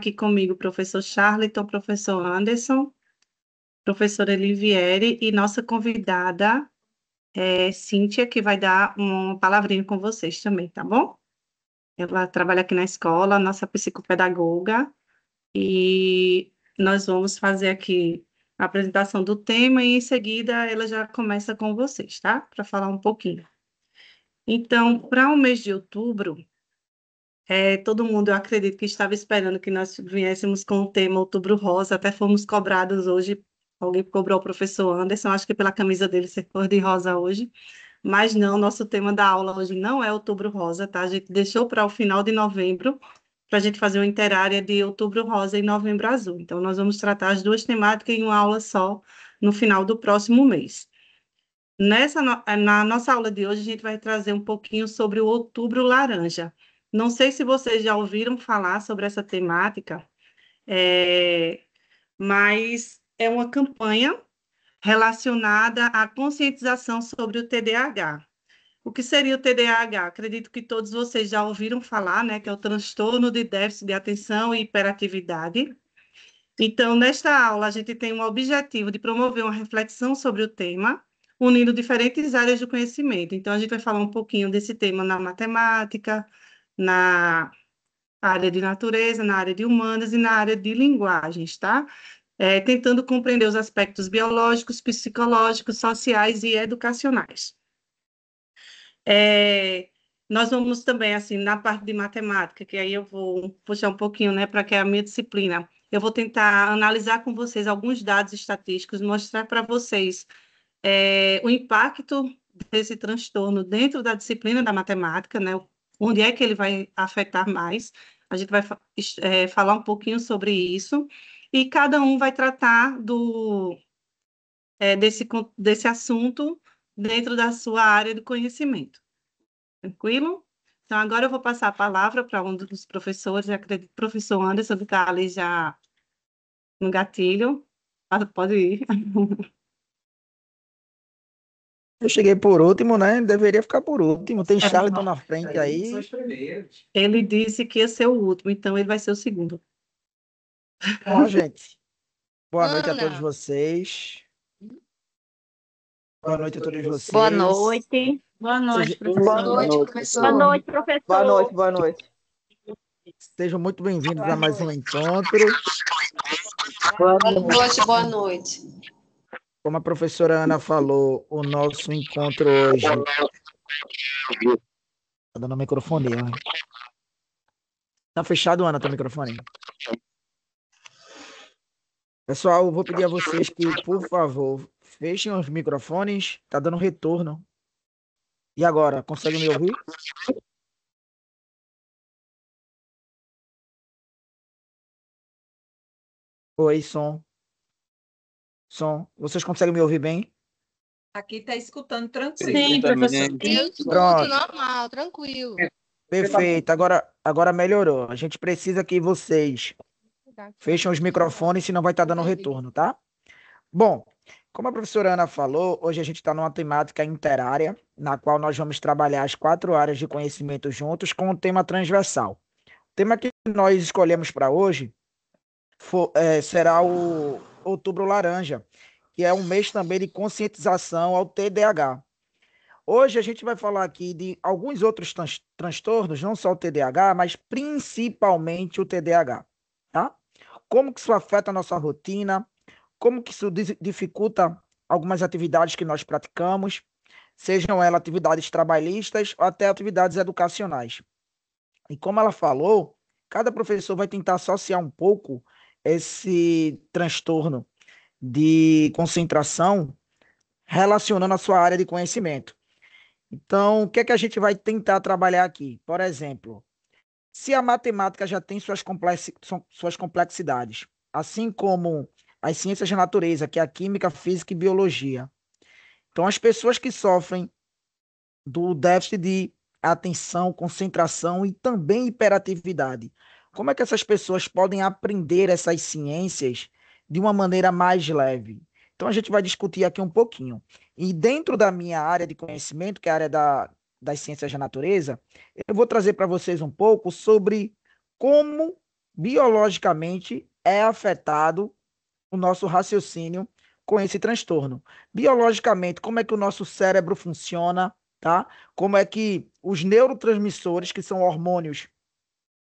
aqui comigo o professor Charleton, o professor Anderson, professora Eliviere e nossa convidada Cíntia, que vai dar uma palavrinha com vocês também, tá bom? Ela trabalha aqui na escola, nossa psicopedagoga, e nós vamos fazer aqui a apresentação do tema e em seguida ela já começa com vocês, tá? Para falar um pouquinho. Então, para o mês de outubro, todo mundo, eu acredito que estava esperando que nós viéssemos com o tema Outubro Rosa, até fomos cobrados hoje, alguém cobrou o professor Anderson, acho que pela camisa dele ser cor de rosa hoje, mas não, nosso tema da aula hoje não é Outubro Rosa, tá? A gente deixou para o final de novembro, para a gente fazer uma interárea de Outubro Rosa e Novembro Azul. Então, nós vamos tratar as duas temáticas em uma aula só, no final do próximo mês. Na nossa aula de hoje, a gente vai trazer um pouquinho sobre o Outubro Laranja. Não sei se vocês já ouviram falar sobre essa temática, é, mas é uma campanha relacionada à conscientização sobre o TDAH. O que seria o TDAH? Acredito que todos vocês já ouviram falar, né, que é o transtorno de déficit de atenção e hiperatividade. Então, nesta aula, a gente tem um objetivo de promover uma reflexão sobre o tema, unindo diferentes áreas do conhecimento. Então, a gente vai falar um pouquinho desse tema na matemática, na área de natureza, na área de humanas e na área de linguagens, tá? Tentando compreender os aspectos biológicos, psicológicos, sociais e educacionais. Nós vamos também, assim, na parte de matemática, que aí eu vou puxar um pouquinho, né, para que é a minha disciplina. Eu vou tentar analisar com vocês alguns dados estatísticos, mostrar para vocês o impacto desse transtorno dentro da disciplina da matemática, né, onde é que ele vai afetar mais. A gente vai falar um pouquinho sobre isso, e cada um vai tratar desse assunto dentro da sua área de conhecimento. Tranquilo? Então, agora eu vou passar a palavra para um dos professores, acredito, o professor Anderson, que está ali já no gatilho. Pode ir. Eu cheguei por último, né? Deveria ficar por último. Tem Charlton na frente aí. Ele disse que ia ser o último, então ele vai ser o segundo. Bom, gente. Boa noite a todos vocês. Boa noite a todos vocês. Boa noite. Boa noite, Boa professor. noite, professor. Boa noite, professor. Boa noite, boa noite. Sejam muito bem-vindos a mais um encontro. Boa noite, boa noite. Como a professora Ana falou, o nosso encontro hoje... Tá dando microfone, né? Tá fechado, Ana, teu microfone? Pessoal, eu vou pedir a vocês que, por favor, fechem os microfones. Tá dando retorno. E agora, consegue me ouvir? Oi, som. Som. Vocês conseguem me ouvir bem? Aqui está escutando tranquilo. Sim, professor. Eu escuto Pronto. normal, tranquilo. Perfeito. Agora melhorou. A gente precisa que vocês fechem os microfones, senão vai estar dando retorno, tá? Bom, como a professora Ana falou, hoje a gente está numa temática interárea, na qual nós vamos trabalhar as 4 áreas de conhecimento juntos com um tema transversal. O tema que nós escolhemos para hoje será o Outubro Laranja, que é um mês também de conscientização ao TDAH. Hoje a gente vai falar aqui de alguns outros transtornos, não só o TDAH, mas principalmente o TDAH, tá? Como que isso afeta a nossa rotina, como que isso dificulta algumas atividades que nós praticamos, sejam elas atividades trabalhistas ou até atividades educacionais. E como ela falou, cada professor vai tentar associar um pouco esse transtorno de concentração relacionando a sua área de conhecimento. Então, o que é que a gente vai tentar trabalhar aqui? Por exemplo, se a matemática já tem suas complexidades, assim como as ciências da natureza, que é a química, física e biologia. Então, as pessoas que sofrem do déficit de atenção, concentração e também hiperatividade, como é que essas pessoas podem aprender essas ciências de uma maneira mais leve? Então, a gente vai discutir aqui um pouquinho. E dentro da minha área de conhecimento, que é a área das ciências da natureza, eu vou trazer para vocês um pouco sobre como biologicamente é afetado o nosso raciocínio com esse transtorno. Biologicamente, como é que o nosso cérebro funciona, tá? Como é que os neurotransmissores, que são hormônios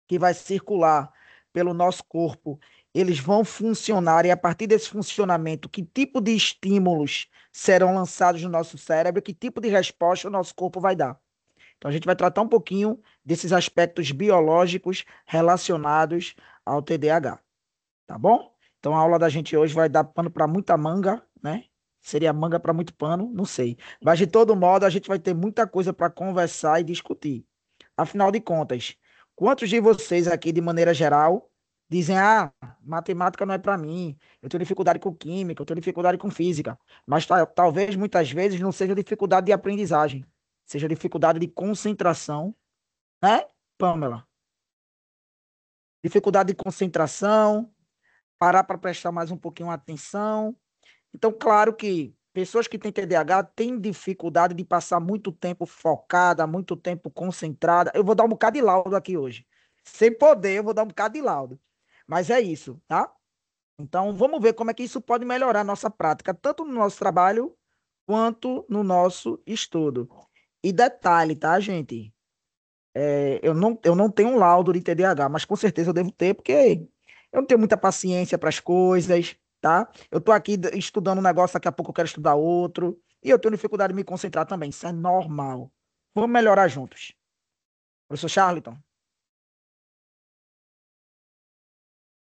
que vai circular pelo nosso corpo, eles vão funcionar e a partir desse funcionamento, que tipo de estímulos serão lançados no nosso cérebro, que tipo de resposta o nosso corpo vai dar. Então a gente vai tratar um pouquinho desses aspectos biológicos relacionados ao TDAH, tá bom? Então a aula da gente hoje vai dar pano para muita manga, né? Seria manga para muito pano, não sei. Mas de todo modo a gente vai ter muita coisa para conversar e discutir. Afinal de contas, quantos de vocês aqui, de maneira geral, dizem: ah, matemática não é para mim, eu tenho dificuldade com química, eu tenho dificuldade com física, mas talvez muitas vezes não seja dificuldade de aprendizagem, seja dificuldade de concentração, né, Pamela? Dificuldade de concentração, parar para prestar mais um pouquinho atenção. Então, claro que pessoas que têm TDAH têm dificuldade de passar muito tempo focada, muito tempo concentrada. Eu vou dar um bocado de laudo aqui hoje. Sem poder, eu vou dar um bocado de laudo. Mas é isso, tá? Então, vamos ver como é que isso pode melhorar a nossa prática, tanto no nosso trabalho quanto no nosso estudo. E detalhe, tá, gente? Eu não tenho um laudo de TDAH, mas com certeza eu devo ter, porque eu não tenho muita paciência para as coisas, tá? Eu estou aqui estudando um negócio, daqui a pouco eu quero estudar outro, e eu tenho dificuldade de me concentrar também, isso é normal. Vamos melhorar juntos. Professor Charlton,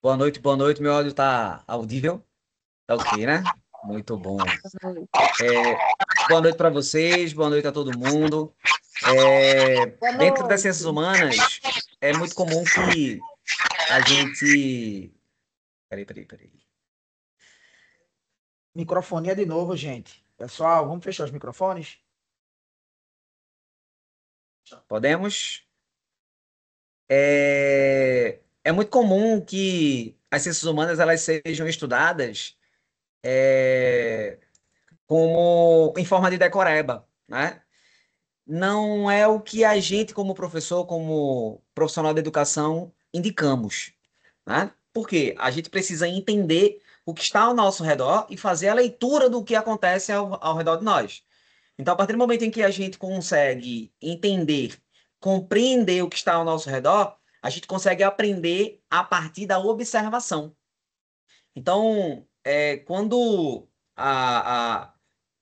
Boa noite, meu áudio tá audível? Tá ok, né? Muito bom. Boa noite para vocês, boa noite a todo mundo. Dentro das ciências humanas, é muito comum que a gente. Peraí. microfonia de novo, gente. Pessoal, vamos fechar os microfones? Podemos? É muito comum que as ciências humanas elas sejam estudadas como em forma de decoreba, né? Não é o que a gente, como professor, como profissional da educação, indicamos, né? Por quê? A gente precisa entender o que está ao nosso redor e fazer a leitura do que acontece ao redor de nós. Então, a partir do momento em que a gente consegue entender, compreender o que está ao nosso redor, a gente consegue aprender a partir da observação. Então, quando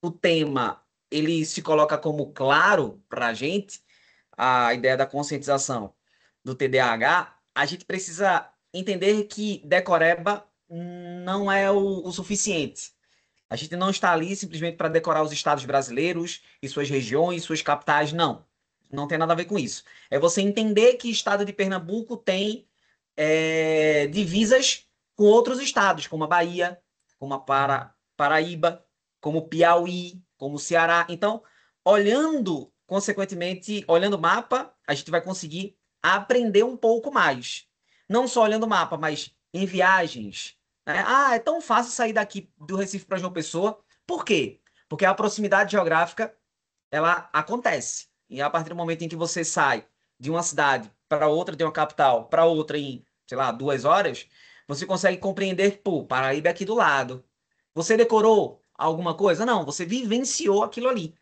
o tema ele se coloca como claro para a gente, a ideia da conscientização do TDAH, a gente precisa entender que decoreba não é o suficiente. A gente não está ali simplesmente para decorar os estados brasileiros e suas regiões, suas capitais, não. Não tem nada a ver com isso. É você entender que o estado de Pernambuco tem divisas com outros estados, como a Bahia, como a Paraíba, como Piauí, como Ceará. Então, consequentemente, olhando o mapa, a gente vai conseguir aprender um pouco mais. Não só olhando o mapa, mas em viagens. Né? Ah, é tão fácil sair daqui do Recife para João Pessoa. Por quê? Porque a proximidade geográfica, ela acontece. E a partir do momento em que você sai de uma cidade para outra, de uma capital para outra em, sei lá, 2 horas, você consegue compreender, pô, Paraíba é aqui do lado. Você decorou alguma coisa? Não, você vivenciou aquilo ali.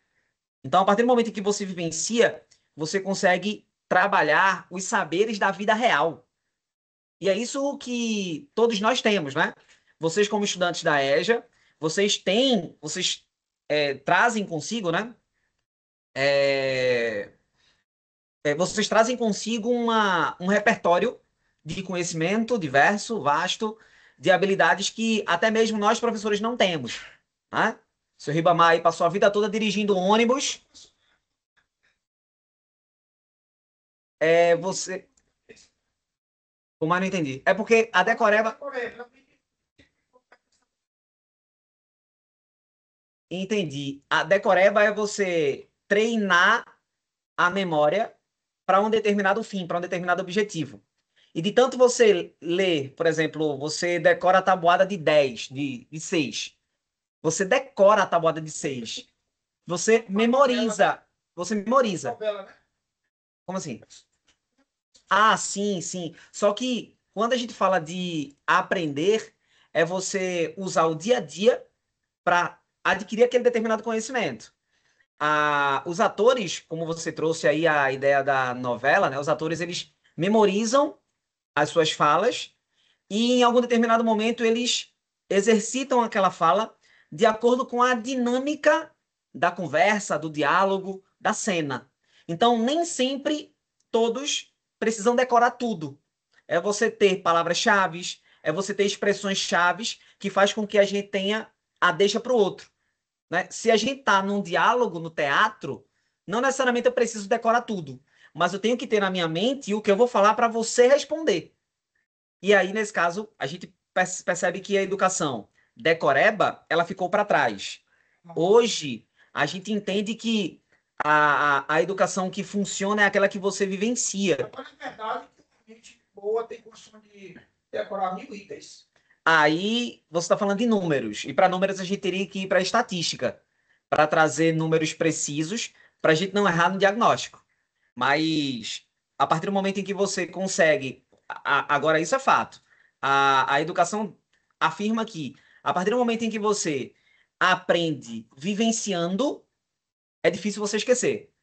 Então, a partir do momento em que você vivencia, você consegue trabalhar os saberes da vida real. E é isso que todos nós temos, né? Vocês, como estudantes da EJA, vocês trazem consigo, né? Vocês trazem consigo um repertório de conhecimento diverso, vasto, de habilidades que até mesmo nós, professores, não temos. Né? O seu Ribamar aí passou a vida toda dirigindo ônibus. Você. Como eu não entendi? É porque a decoreba. Entendi. A decoreba é você treinar a memória para um determinado fim, para um determinado objetivo. E de tanto você ler, por exemplo, você decora a tabuada de 10, de 6. Você decora a tabuada de 6. Você memoriza. Você memoriza. Como assim? Ah, sim, sim. Só que quando a gente fala de aprender, é você usar o dia a dia para adquirir aquele determinado conhecimento. Os atores, como você trouxe aí a ideia da novela, né? Os atores, eles memorizam as suas falas e em algum determinado momento eles exercitam aquela fala de acordo com a dinâmica da conversa, do diálogo, da cena. Então, nem sempre todos precisam decorar tudo. É você ter palavras-chave, é você ter expressões-chave que faz com que a gente tenha a deixa para o outro. Né? Se a gente está num diálogo no teatro, não necessariamente eu preciso decorar tudo, mas eu tenho que ter na minha mente o que eu vou falar para você responder. E aí, nesse caso, a gente percebe que a educação decoreba, ela ficou para trás. Hoje, a gente entende que a educação que funciona é aquela que você vivencia. Mas, na verdade, a gente boa tem condição de decorar 1000 itens. Aí você está falando de números. E para números a gente teria que ir para a estatística, para trazer números precisos, para a gente não errar no diagnóstico. Mas a partir do momento em que você consegue. Agora, isso é fato. A educação afirma que, a partir do momento em que você aprende vivenciando, é difícil você esquecer.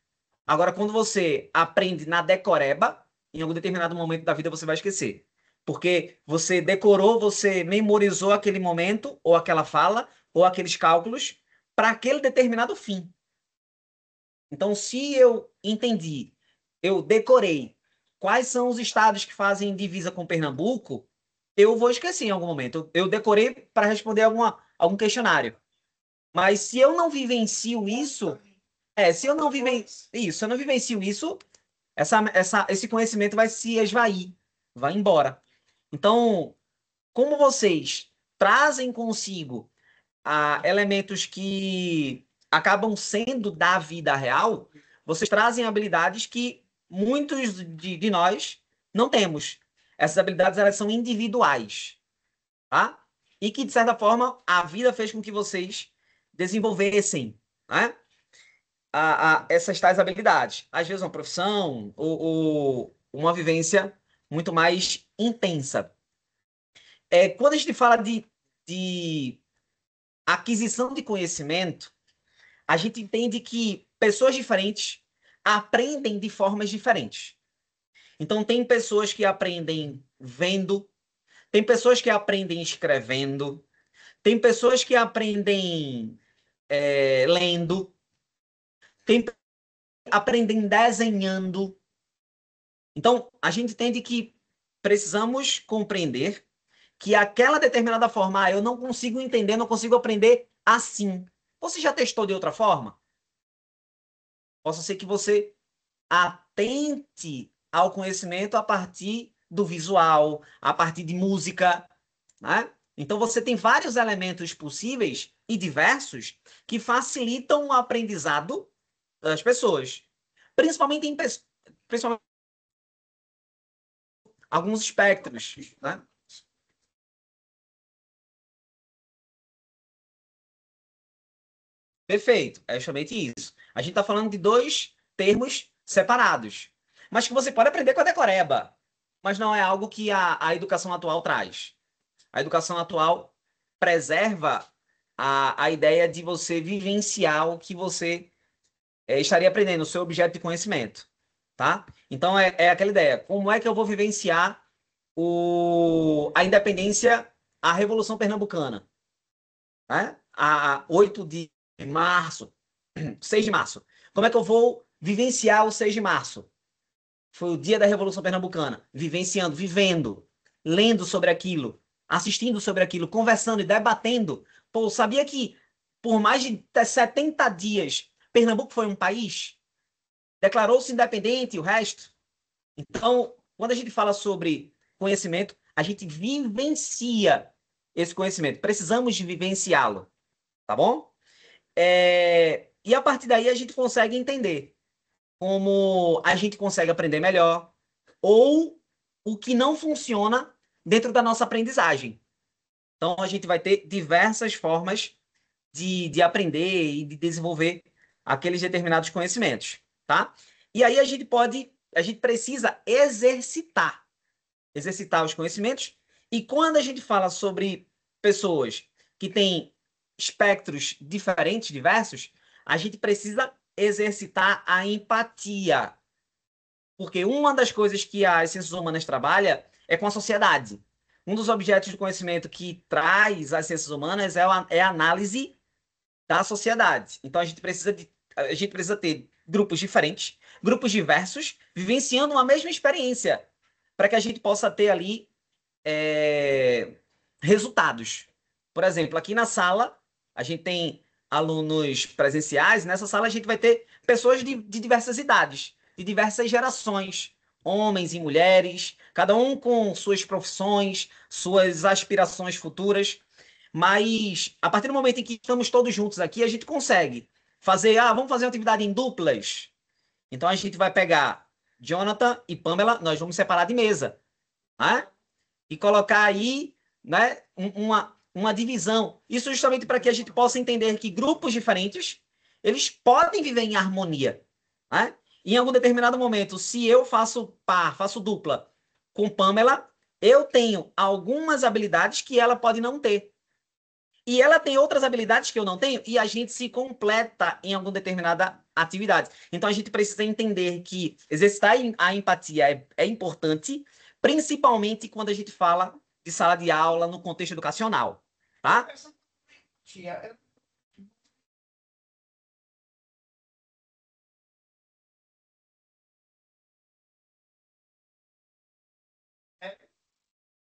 Agora, quando você aprende na decoreba, em algum determinado momento da vida você vai esquecer. Porque você decorou, você memorizou aquele momento, ou aquela fala, ou aqueles cálculos, para aquele determinado fim. Então, se eu entendi, eu decorei quais são os estados que fazem divisa com Pernambuco, eu vou esquecer em algum momento. Eu decorei para responder algum questionário. Mas se eu não vivencio isso, se eu não se eu não vivencio isso, esse conhecimento vai se esvair, vai embora. Então, como vocês trazem consigo elementos que acabam sendo da vida real, vocês trazem habilidades que muitos de nós não temos. Essas habilidades, elas são individuais, tá? E que, de certa forma, a vida fez com que vocês desenvolvessem, né? Essas tais habilidades. Às vezes uma profissão ou uma vivência muito mais intensa. Quando a gente fala de aquisição de conhecimento, a gente entende que pessoas diferentes aprendem de formas diferentes. Então, tem pessoas que aprendem vendo, tem pessoas que aprendem escrevendo, tem pessoas que aprendem lendo, tem aprendem desenhando. Então, a gente entende que precisamos compreender que aquela determinada forma, eu não consigo entender, não consigo aprender assim. Você já testou de outra forma? Possa ser que você atente ao conhecimento a partir do visual, a partir de música, né? Então, você tem vários elementos possíveis e diversos que facilitam o aprendizado das pessoas. Principalmente principalmente alguns espectros, né? Perfeito, é justamente isso. A gente está falando de dois termos separados, mas que você pode aprender com a decoreba, mas não é algo que a educação atual traz. A educação atual preserva a ideia de você vivenciar o que você estaria aprendendo, o seu objeto de conhecimento, tá? Então, é aquela ideia. Como é que eu vou vivenciar a independência, a Revolução Pernambucana, né? A 8 de março, 6 de março. Como é que eu vou vivenciar o 6 de março? Foi o dia da Revolução Pernambucana. Vivenciando, vivendo, lendo sobre aquilo, assistindo sobre aquilo, conversando e debatendo. Pô, sabia que por mais de 70 dias Pernambuco foi um país? Declarou-se independente, o resto. Então, quando a gente fala sobre conhecimento, a gente vivencia esse conhecimento. Precisamos de vivenciá-lo, tá bom? E a partir daí a gente consegue entender como a gente consegue aprender melhor ou o que não funciona dentro da nossa aprendizagem. Então, a gente vai ter diversas formas de aprender e de desenvolver aqueles determinados conhecimentos, tá? E aí a gente precisa exercitar. exercitar os conhecimentos. E quando a gente fala sobre pessoas que têm espectros diferentes, diversos, a gente precisa exercitar a empatia. Porque uma das coisas que as ciências humanas trabalha é com a sociedade. Um dos objetos de conhecimento que traz as ciências humanas é a análise da sociedade. Então a gente precisa ter grupos diferentes, grupos diversos, vivenciando uma mesma experiência, para que a gente possa ter ali resultados. Por exemplo, aqui na sala, a gente tem alunos presenciais, nessa sala a gente vai ter pessoas de diversas idades, de diversas gerações, homens e mulheres, cada um com suas profissões, suas aspirações futuras, mas a partir do momento em que estamos todos juntos aqui, a gente consegue fazer, vamos fazer uma atividade em duplas. Então a gente vai pegar Jonathan e Pamela, nós vamos separar de mesa, né? E colocar aí, né, uma divisão. Isso justamente para que a gente possa entender que grupos diferentes, eles podem viver em harmonia, né? Em algum determinado momento, se eu faço dupla com Pamela, eu tenho algumas habilidades que ela pode não ter. E ela tem outras habilidades que eu não tenho, e a gente se completa em alguma determinada atividade. Então, a gente precisa entender que exercitar a empatia é importante, principalmente quando a gente fala de sala de aula no contexto educacional, tá?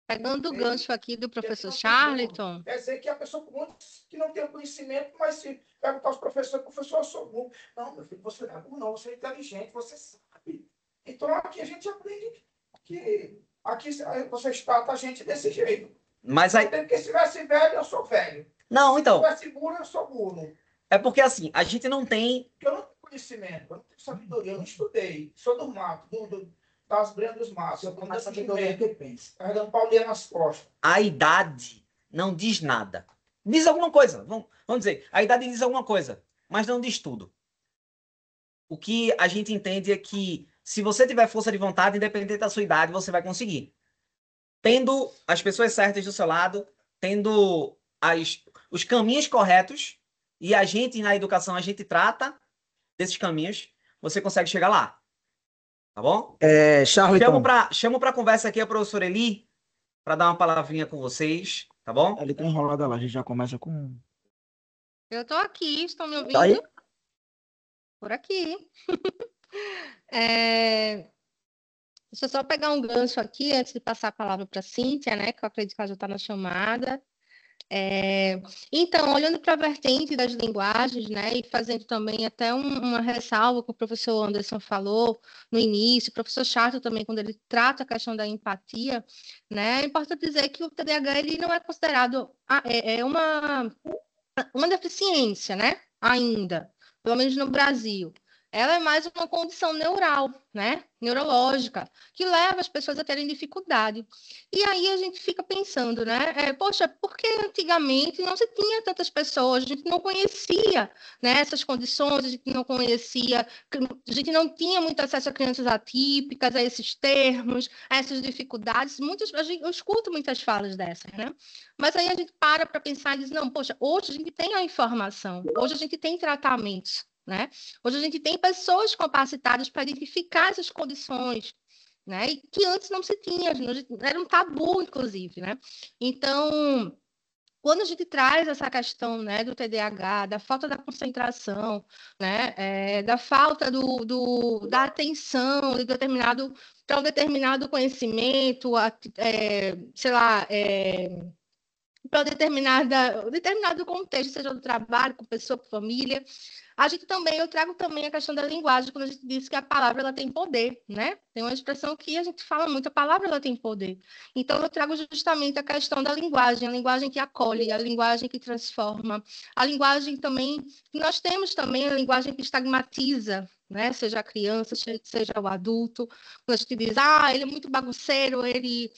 Pegando o gancho aqui do professor Charlton. Quer dizer que a pessoa que não tem o conhecimento, mas se perguntar aos professores, professor, eu sou burro. Não, meu filho, você não é burro, não, você é inteligente, você sabe. Então aqui a gente aprende que aqui você trata a gente desse jeito. Mas aí... Porque se tivesse velho, eu sou velho. Não, então... Se tivesse burro, eu sou burro. É porque assim, a gente não tem... Eu não tenho conhecimento, eu não tenho sabedoria, eu não estudei. Sou do mato, das brendas dos matos. Eu tenho mais sabedoria que pensa. Carregando pauleira nas costas. A idade não diz nada. Diz alguma coisa, vamos dizer. A idade diz alguma coisa, mas não diz tudo. O que a gente entende é que se você tiver força de vontade, independente da sua idade, você vai conseguir. Tendo as pessoas certas do seu lado, tendo os caminhos corretos, e a gente, na educação, a gente trata desses caminhos, você consegue chegar lá. Tá bom? Charlton. Chamo para conversa aqui a professora Eli, para dar uma palavrinha com vocês, tá bom? Ele tá enrolado lá, a gente já começa com... Eu tô aqui, estão me ouvindo? Tá aí? Por aqui. Deixa eu só pegar um gancho aqui antes de passar a palavra para a Cíntia, né? Que eu acredito que ela já está na chamada. Então, olhando para a vertente das linguagens, né, e fazendo também até uma ressalva que o professor Anderson falou no início, o professor Charlton também, quando ele trata a questão da empatia, né, é importante dizer que o TDAH ele não é considerado uma deficiência, né, ainda, pelo menos no Brasil. Ela é mais uma condição neural, né, neurológica, que leva as pessoas a terem dificuldade. E aí a gente fica pensando, né, poxa, por que antigamente não se tinha tantas pessoas, a gente não conhecia, né, essas condições, a gente não conhecia, a gente não tinha muito acesso a crianças atípicas, a esses termos, a essas dificuldades, eu escuto muitas falas dessas, né, mas aí a gente para pensar e diz, não, poxa, hoje a gente tem a informação, hoje a gente tem tratamentos, né? Hoje a gente tem pessoas capacitadas para identificar essas condições, né? E que antes não se tinha, era um tabu, inclusive, né? Então, quando a gente traz essa questão, né, do TDAH, da falta da concentração, né, da falta da atenção para um determinado conhecimento, sei lá, para determinado contexto, seja do trabalho, com pessoa, com família. Eu trago também a questão da linguagem, quando a gente diz que a palavra ela tem poder, né? Tem uma expressão que a gente fala muito, a palavra ela tem poder. Então, eu trago justamente a questão da linguagem, a linguagem que acolhe, a linguagem que transforma, a linguagem também, nós temos também a linguagem que estigmatiza, né? Seja a criança, seja o adulto, quando a gente diz, ele é muito bagunceiro, ele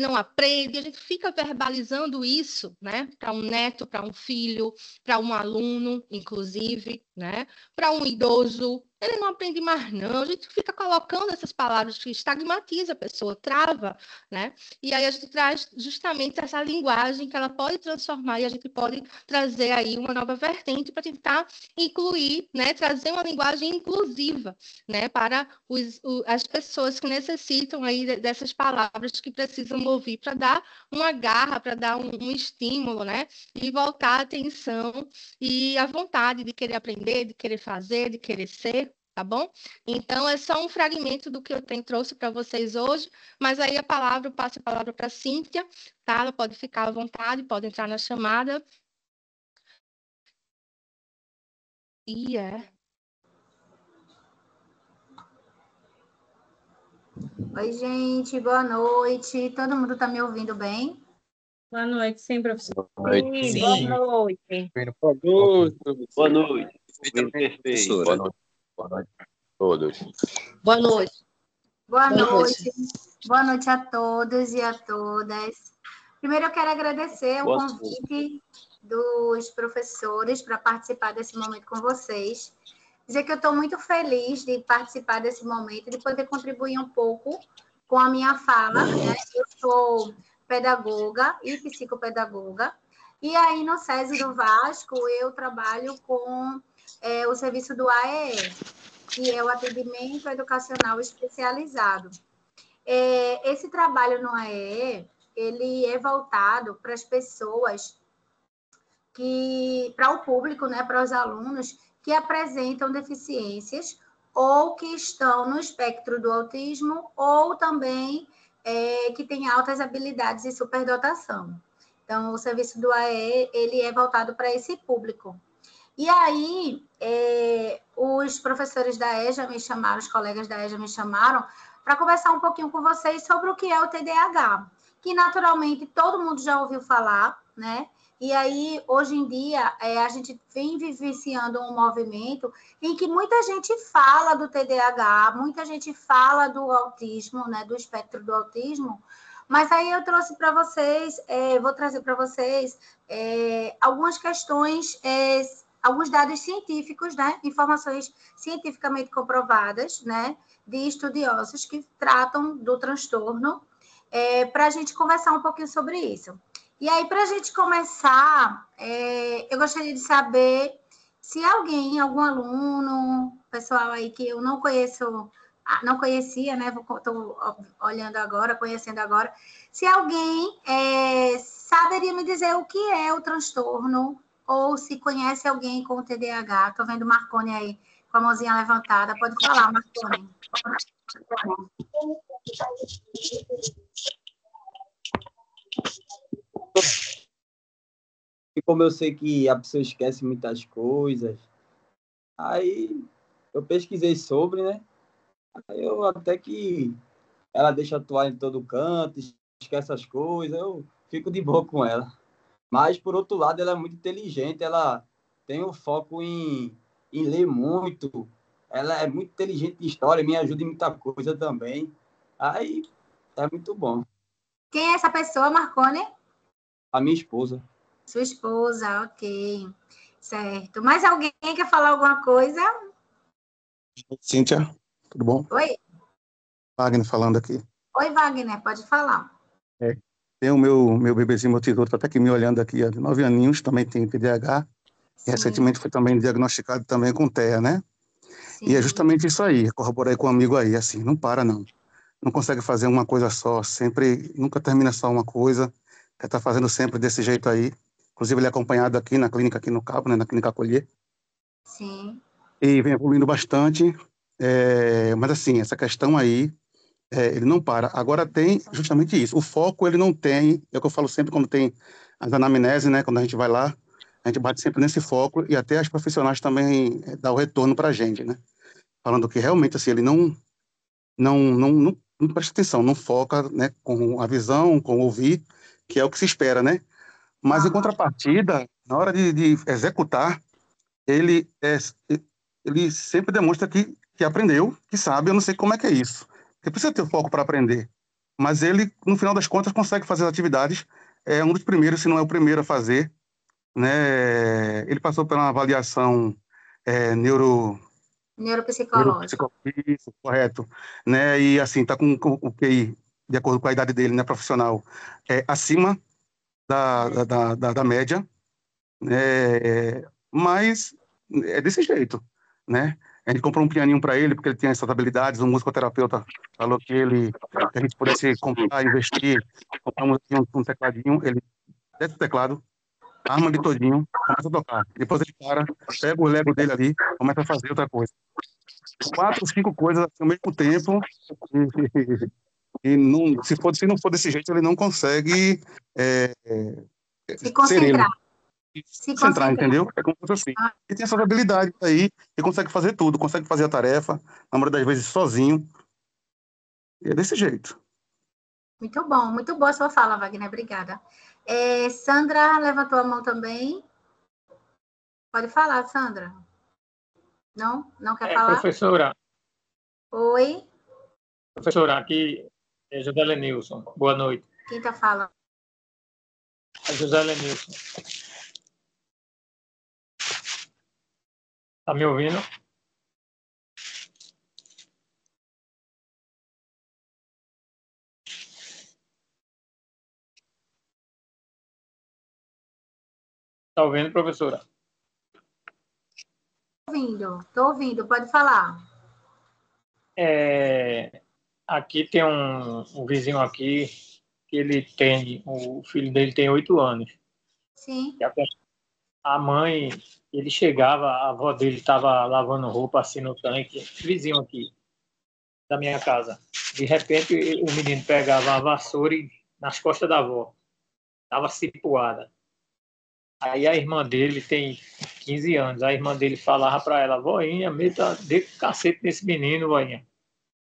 não aprende, a gente fica verbalizando isso, né? Para um neto, para um filho, para um aluno, inclusive, né? Para um idoso, ele não aprende mais não. A gente fica colocando essas palavras que estigmatiza a pessoa, trava, né? E aí a gente traz justamente essa linguagem que ela pode transformar e a gente pode trazer aí uma nova vertente para tentar incluir, né? Trazer uma linguagem inclusiva, né? Para as pessoas que necessitam aí dessas palavras que precisam ouvir para dar uma garra, para dar um estímulo, né? E voltar a atenção e a vontade de querer aprender, de querer fazer, de querer ser, tá bom? Então, é só um fragmento do que eu trouxe para vocês hoje, mas aí eu passo a palavra para a Cíntia, tá? Ela pode ficar à vontade, pode entrar na chamada. E é. Oi, gente, boa noite. Todo mundo está me ouvindo bem? Boa noite, sim, professor. Boa noite. Sim. Boa noite. Boa noite. Ouvindo perfeito. Professora. Boa noite a todos. Boa noite. Boa Boa noite. Boa noite a todos e a todas. Primeiro, eu quero agradecer o Boa convite dos professores para participar desse momento com vocês. Dizer que eu estou muito feliz de participar desse momento, de poder contribuir um pouco com a minha fala, né? Eu sou pedagoga e psicopedagoga, e aí no SESI do Vasco eu trabalho com o serviço do AEE, que é o atendimento educacional especializado. Esse trabalho no AEE, ele é voltado para as pessoas para o público, né, para os alunos que apresentam deficiências ou que estão no espectro do autismo ou também que têm altas habilidades e superdotação. Então, o serviço do AE, ele é voltado para esse público. E aí, os professores da EJA me chamaram, os colegas da EJA me chamaram para conversar um pouquinho com vocês sobre o que é o TDAH, que naturalmente todo mundo já ouviu falar, né? E aí, hoje em dia, a gente vem vivenciando um movimento em que muita gente fala do TDAH, muita gente fala do autismo, né, do espectro do autismo, mas aí eu trouxe para vocês, vou trazer para vocês algumas questões, alguns dados científicos, né, informações cientificamente comprovadas, né, de estudiosos que tratam do transtorno, para a gente conversar um pouquinho sobre isso. E aí, para a gente começar, eu gostaria de saber se alguém, algum aluno, pessoal aí que eu não conheço, não conhecia, né? Estou olhando agora, conhecendo agora, se alguém saberia me dizer o que é o transtorno, ou se conhece alguém com TDAH. Estou vendo o Marcone aí com a mãozinha levantada. Pode falar, Marcone. E como eu sei que a pessoa esquece muitas coisas, aí eu pesquisei sobre, né? Aí eu até que ela deixa a toalha em todo canto, esquece as coisas, eu fico de boa com ela. Mas, por outro lado, ela é muito inteligente, ela tem o foco em ler muito, ela é muito inteligente em história, me ajuda em muita coisa também. Aí é muito bom. Quem é essa pessoa, Marcone? A minha esposa. Sua esposa, ok. Certo. Mais alguém quer falar alguma coisa? Cíntia, tudo bom? Oi. Wagner falando aqui. Oi, Wagner, pode falar. Tem o meu bebezinho, meu tesouro, tá até aqui me olhando aqui, ó, de 9 aninhos, também tem TDAH. E recentemente foi também diagnosticado também com TEA, né? Sim. E é justamente isso aí, corroborei com um amigo aí, assim, não para não. Não consegue fazer uma coisa só, sempre, nunca termina só uma coisa, quer estar fazendo sempre desse jeito aí. Inclusive ele é acompanhado aqui na clínica, aqui no Cabo, né, na clínica Acolher. Sim. E vem evoluindo bastante, mas assim, essa questão aí, ele não para. Agora tem justamente isso, o foco ele não tem, é o que eu falo sempre quando tem as anamnese, né, quando a gente vai lá, a gente bate sempre nesse foco e até as profissionais também dão o retorno para a gente, né, falando que realmente assim, ele não presta atenção, não foca, né, com a visão, com o ouvir, que é o que se espera, né, mas em contrapartida, na hora de executar, ele, ele sempre demonstra que aprendeu, que sabe, eu não sei como é que é isso, porque precisa ter foco para aprender, mas ele, no final das contas, consegue fazer as atividades, é um dos primeiros, se não é o primeiro a fazer, né? Ele passou por uma avaliação Neuropsicológico. Isso, correto. Né? E assim, tá com o QI, de acordo com a idade dele, né, profissional, acima da média, né? Mas é desse jeito, né? A gente comprou um pianinho para ele, porque ele tinha essas habilidades, o musicoterapeuta falou que a gente pudesse comprar, investir, compramos um tecladinho, ele desce o teclado, arma ele todinho, começa a tocar. Depois ele pega o Lego dele ali, começa a fazer outra coisa. 4, 5 coisas assim, ao mesmo tempo, e não, se não for desse jeito, ele não consegue Se concentrar. Se concentrar, entendeu? É como se fosse assim. E tem essas habilidades aí, ele consegue fazer tudo, consegue fazer a tarefa, na maioria das vezes sozinho. E é desse jeito. Muito boa a sua fala, Wagner, obrigada. Sandra levantou a mão também. Pode falar, Sandra. Não? Não quer falar? Professora. Oi. Professora, aqui é José Lenilson. Boa noite. Quem está falando? É José Lenilson. Está me ouvindo? Está ouvindo, professora? Estou ouvindo, pode falar. Aqui tem um vizinho aqui que o filho dele tem 8 anos. Sim. A mãe, ele chegava, a avó dele estava lavando roupa assim no tanque, vizinho aqui da minha casa. De repente, o menino pegava a vassoura nas costas da avó. Estava cipuada. Aí a irmã dele tem 15 anos. A irmã dele falava para ela: voinha, dê cacete nesse menino, voinha.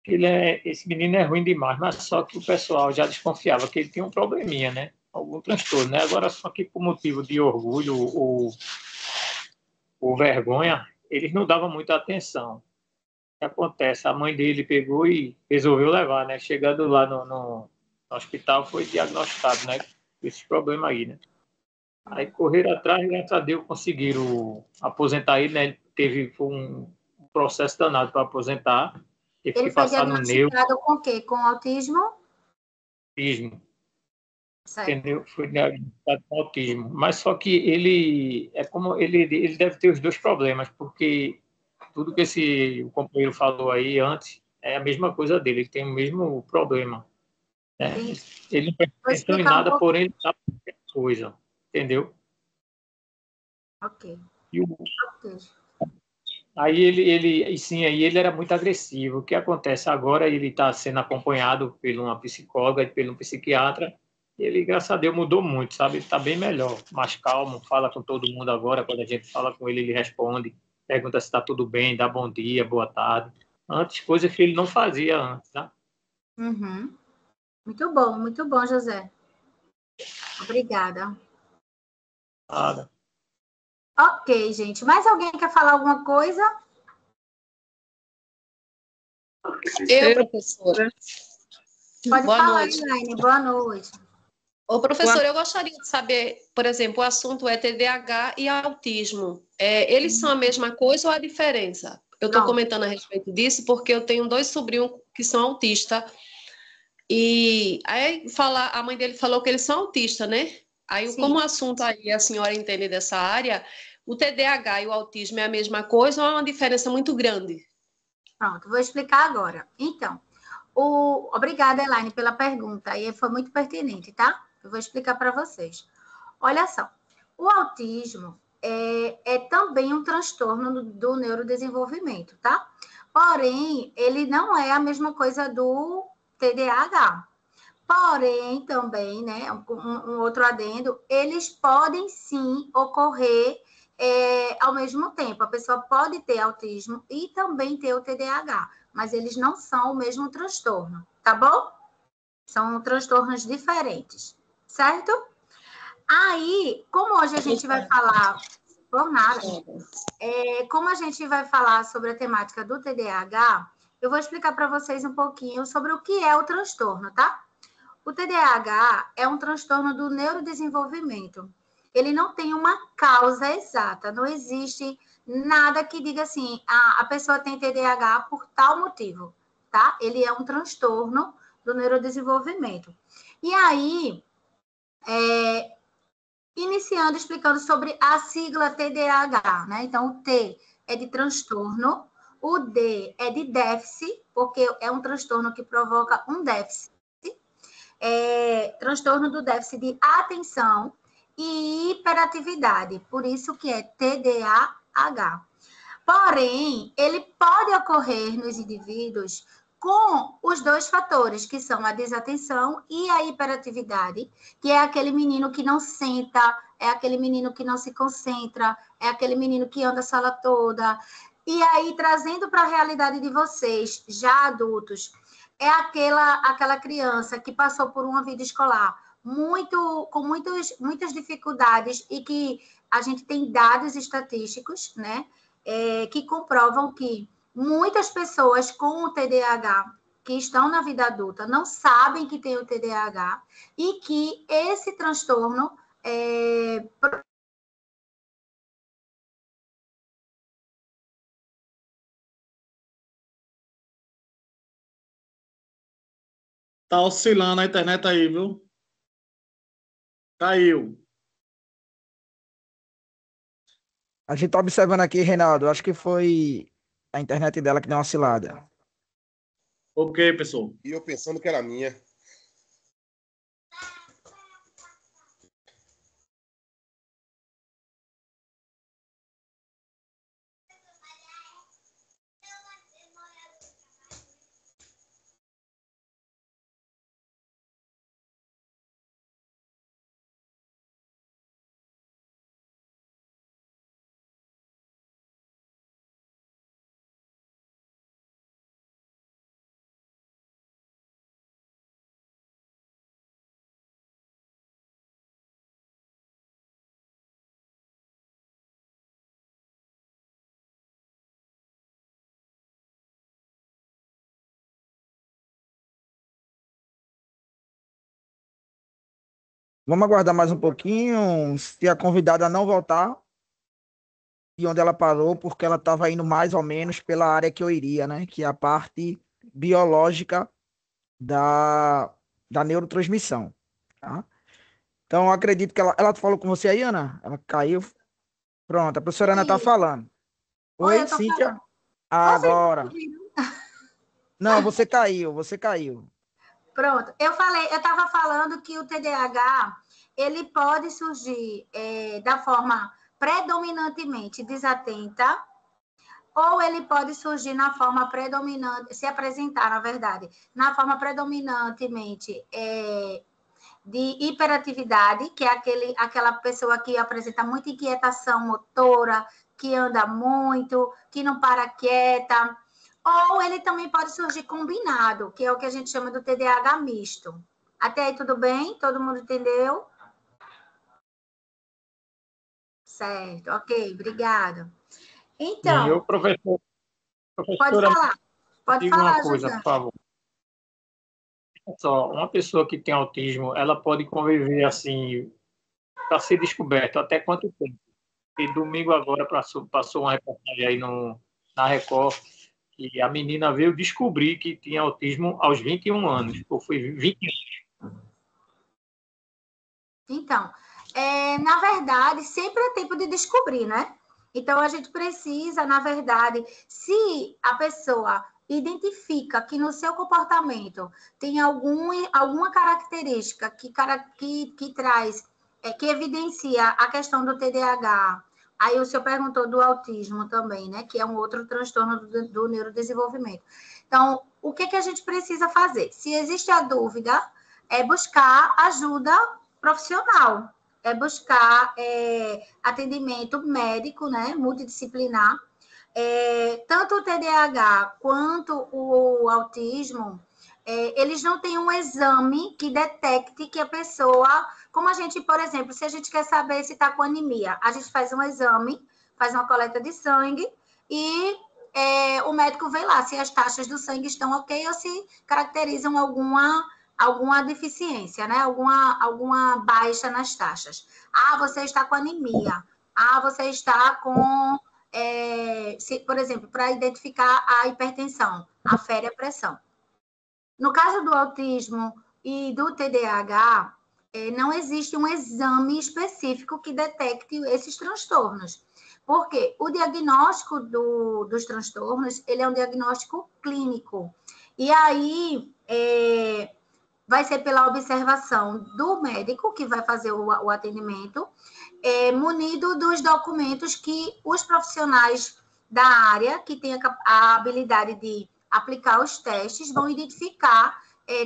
Esse menino é ruim demais. Mas só que o pessoal já desconfiava que ele tinha um probleminha, né? Algum transtorno, né? Agora, só que por motivo de orgulho ou vergonha, eles não davam muita atenção. O que acontece? A mãe dele pegou e resolveu levar, né? Chegando lá no hospital, foi diagnosticado, né? Esse problema aí, né? Aí correram atrás, graças a Deus conseguiram aposentar ele, né? Ele teve um processo danado para aposentar. Ele foi diagnosticado com o quê? Com autismo? Autismo. Certo. Entendeu? Foi diagnosticado com autismo. Mas só que ele deve ter os dois problemas, porque tudo que o companheiro falou aí antes é a mesma coisa dele, ele tem o mesmo problema. Né? Ele não presta atenção em nada, porém ele sabe qualquer coisa. Entendeu? Ok. Aí ele era muito agressivo. O que acontece? Agora ele está sendo acompanhado por uma psicóloga e por um psiquiatra. Ele, graças a Deus, mudou muito, sabe? Ele está bem melhor, mais calmo, fala com todo mundo agora. Quando a gente fala com ele, ele responde, pergunta se está tudo bem, dá bom dia, boa tarde. Antes, coisas que ele não fazia antes, né? Uhum. Muito bom, José. Obrigada. Nada. Ok, gente. Mais alguém quer falar alguma coisa? Eu, professora. Pode falar, Elaine. Boa noite. Ô, professora, eu gostaria de saber, por exemplo, o assunto é TDAH e autismo. Eles são a mesma coisa ou a diferença? Eu estou comentando a respeito disso porque eu tenho 2 sobrinhos que são autistas. E aí a mãe dele falou que eles são autistas, né? Aí, sim, como assunto aí a senhora entende dessa área, o TDAH e o autismo é a mesma coisa ou é uma diferença muito grande? Pronto, vou explicar agora. Então, obrigada, Elaine, pela pergunta. E foi muito pertinente, tá? Eu vou explicar para vocês. Olha só, o autismo é também um transtorno do neurodesenvolvimento, tá? Porém, ele não é a mesma coisa do TDAH. Porém, também, né, um outro adendo, eles podem sim ocorrer ao mesmo tempo. A pessoa pode ter autismo e também ter o TDAH, mas eles não são o mesmo transtorno, tá bom? São transtornos diferentes, certo? Aí, como hoje a gente vai falar, por nada, como a gente vai falar sobre a temática do TDAH, eu vou explicar para vocês um pouquinho sobre o que é o transtorno, tá? O TDAH é um transtorno do neurodesenvolvimento ele não tem uma causa exata, não existe nada que diga assim, a pessoa tem TDAH por tal motivo, tá? Ele é um transtorno do neurodesenvolvimento. E aí, iniciando explicando sobre a sigla TDAH, né? Então, o T é de transtorno, o D é de déficit, porque é um transtorno que provoca um déficit, transtorno do déficit de atenção e hiperatividade, por isso que é TDAH. Porém, ele pode ocorrer nos indivíduos com os dois fatores, que são a desatenção e a hiperatividade, que é aquele menino que não senta, é aquele menino que não se concentra, é aquele menino que anda a sala toda. E aí, trazendo para a realidade de vocês, já adultos, é aquela criança que passou por uma vida escolar com muitas dificuldades e que a gente tem dados estatísticos, né, que comprovam que muitas pessoas com o TDAH que estão na vida adulta não sabem que tem o TDAH e que esse transtorno Tá oscilando a internet aí, viu? Caiu. A gente tá observando aqui, Reinaldo, acho que foi a internet dela que deu uma oscilada. Ok, pessoal. E eu pensando que era minha. Vamos aguardar mais um pouquinho, se a convidada não voltar de onde ela parou, porque ela estava indo mais ou menos pela área que eu iria, né? Que é a parte biológica da neurotransmissão, tá? Então, eu acredito que ela falou com você aí, Ana? Ela caiu. Pronto, a professora Ana está falando. Oi, Cíntia? Agora. Não, você caiu. Pronto, eu estava falando que o TDAH, ele pode surgir da forma predominantemente desatenta, ou ele pode surgir na forma predominante, se apresentar, na verdade, na forma predominantemente de hiperatividade, que é aquela pessoa que apresenta muita inquietação motora, que anda muito, que não para quieta. Ou ele também pode surgir combinado, que é o que a gente chama do TDAH misto. Até aí tudo bem? Todo mundo entendeu? Certo, ok, obrigada. Então... E eu, professora, pode falar, uma coisa, por favor. Só, uma pessoa que tem autismo, ela pode conviver assim, para ser descoberto, até quanto tempo? E domingo agora passou uma reportagem aí na Record, que a menina veio descobrir que tinha autismo aos 21 anos, ou foi 20 anos. Então, na verdade, sempre é tempo de descobrir, né? Então, a gente precisa, na verdade, se a pessoa identifica que no seu comportamento tem alguma característica que traz, que evidencia a questão do TDAH. Aí o senhor perguntou do autismo também, né? Que é um outro transtorno do neurodesenvolvimento. Então, o que a gente precisa fazer? Se existe a dúvida, é buscar ajuda profissional, é buscar atendimento médico, né? Multidisciplinar. Tanto o TDAH quanto o autismo, eles não têm um exame que detecte que a pessoa... Como a gente, por exemplo, se a gente quer saber se está com anemia, a gente faz um exame, faz uma coleta de sangue e o médico vê lá se as taxas do sangue estão ok ou se caracterizam alguma alguma deficiência, né? Alguma baixa nas taxas. Ah, você está com anemia. Ah, você está com, por exemplo, para identificar a hipertensão, afere a pressão. No caso do autismo e do TDAH, não existe um exame específico que detecte esses transtornos. Porque o diagnóstico dos transtornos, ele é um diagnóstico clínico. E aí, vai ser pela observação do médico, que vai fazer o atendimento, munido dos documentos que os profissionais da área, que têm a habilidade de aplicar os testes, vão identificar,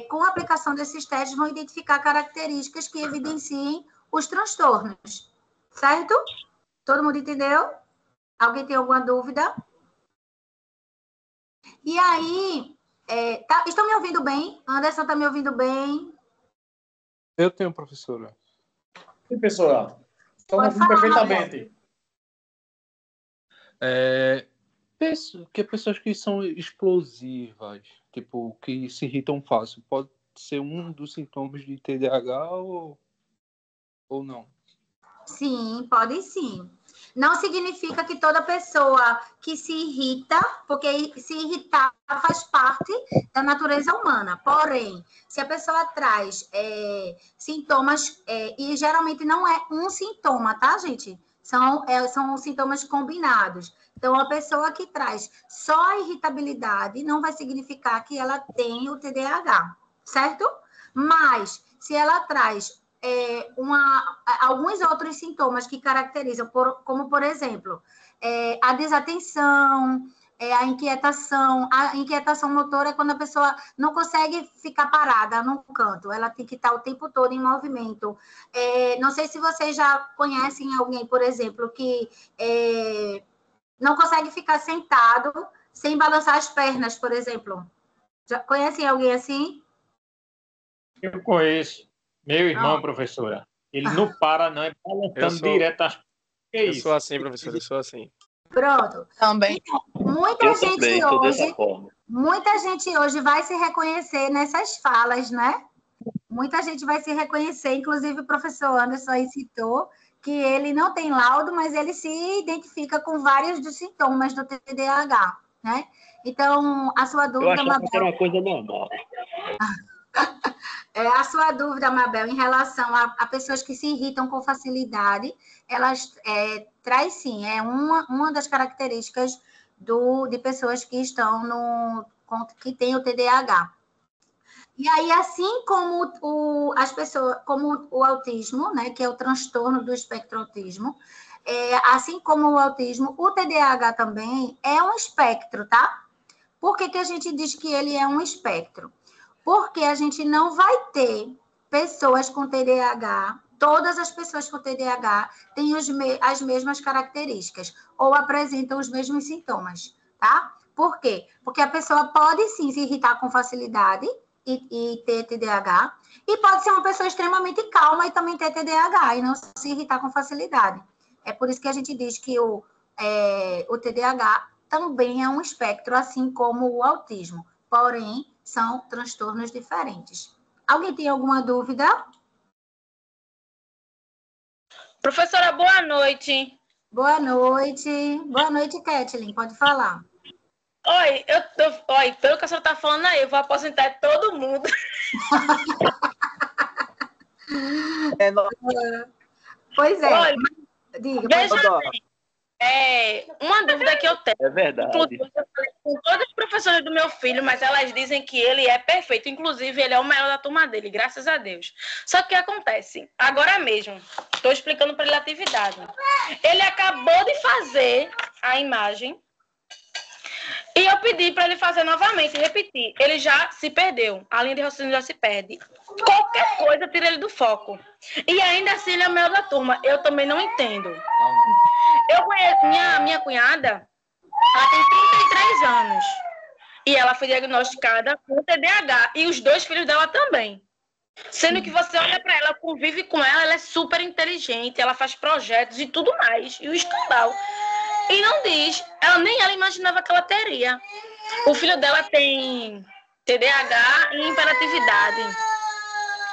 com a aplicação desses testes, vão identificar características que evidenciem os transtornos. Certo? Todo mundo entendeu? Alguém tem alguma dúvida? E aí, estão me ouvindo bem? Anderson, está me ouvindo bem? Eu tenho, professora. Sim, professora. Estamos ouvindo perfeitamente. Pessoas que são explosivas, tipo, que se irritam fácil, pode ser um dos sintomas de TDAH ou não? Sim, pode sim. Não significa que toda pessoa que se irrita, porque se irritar faz parte da natureza humana. Porém, se a pessoa traz sintomas, e geralmente não é um sintoma, tá, gente? São sintomas combinados. Então, a pessoa que traz só a irritabilidade não vai significar que ela tem o TDAH, certo? Mas, se ela traz alguns outros sintomas que caracterizam, como, por exemplo, a desatenção, a inquietação motora é quando a pessoa não consegue ficar parada num canto, ela tem que estar o tempo todo em movimento. Não sei se vocês já conhecem alguém, por exemplo, que não consegue ficar sentado sem balançar as pernas, por exemplo. Já conhecem alguém assim? Eu conheço. Meu irmão, professora, ele não para, não, é balançando direto as... Que eu isso? sou assim, professora, eu sou assim. Pronto. Também. Então, muita gente hoje vai se reconhecer nessas falas, né? Muita gente vai se reconhecer, inclusive o professor Anderson aí citou que ele não tem laudo, mas ele se identifica com vários dos sintomas do TDAH, né? Então, a sua dúvida, Eu achava Mabel... que era uma coisa normal. A sua dúvida, Mabel, em relação a pessoas que se irritam com facilidade, elas traz sim, uma das características de pessoas que estão que têm o TDAH. E aí, assim como como o autismo, né, que é o transtorno do espectro autismo, assim como o autismo, o TDAH também é um espectro, tá? Por que a gente diz que ele é um espectro? Porque a gente não vai ter pessoas com TDAH, todas as pessoas com TDAH têm as mesmas características ou apresentam os mesmos sintomas, tá? Por quê? Porque a pessoa pode sim se irritar com facilidade e ter TDAH, e pode ser uma pessoa extremamente calma e também ter TDAH e não se irritar com facilidade. É por isso que a gente diz que o TDAH também é um espectro, assim como o autismo. Porém, são transtornos diferentes. Alguém tem alguma dúvida? Professora, boa noite. Boa noite. Boa noite, Kathleen. Pode falar. Oi, pelo que a senhora está falando aí, eu vou aposentar todo mundo. Pois é. Olha, diga, veja bem, uma dúvida que eu tenho. É verdade. Inclusive, eu falei com todas as professoras do meu filho, mas elas dizem que ele é perfeito. Inclusive, ele é o melhor da turma dele, graças a Deus. Só que o que acontece? Agora mesmo, estou explicando para ele a atividade. Ele acabou de fazer a imagem e eu pedi para ele fazer novamente, repetir. Ele já se perdeu. A linha de raciocínio já se perde. Qualquer coisa tira ele do foco. E ainda assim ele é o melhor da turma. Eu também não entendo. Eu conheço minha cunhada, ela tem 33 anos. E ela foi diagnosticada com TDAH. E os dois filhos dela também. Sendo que você olha para ela, convive com ela, ela é super inteligente, ela faz projetos e tudo mais. E o escambau. E não diz, nem ela imaginava que ela teria. O filho dela tem TDAH e hiperatividade.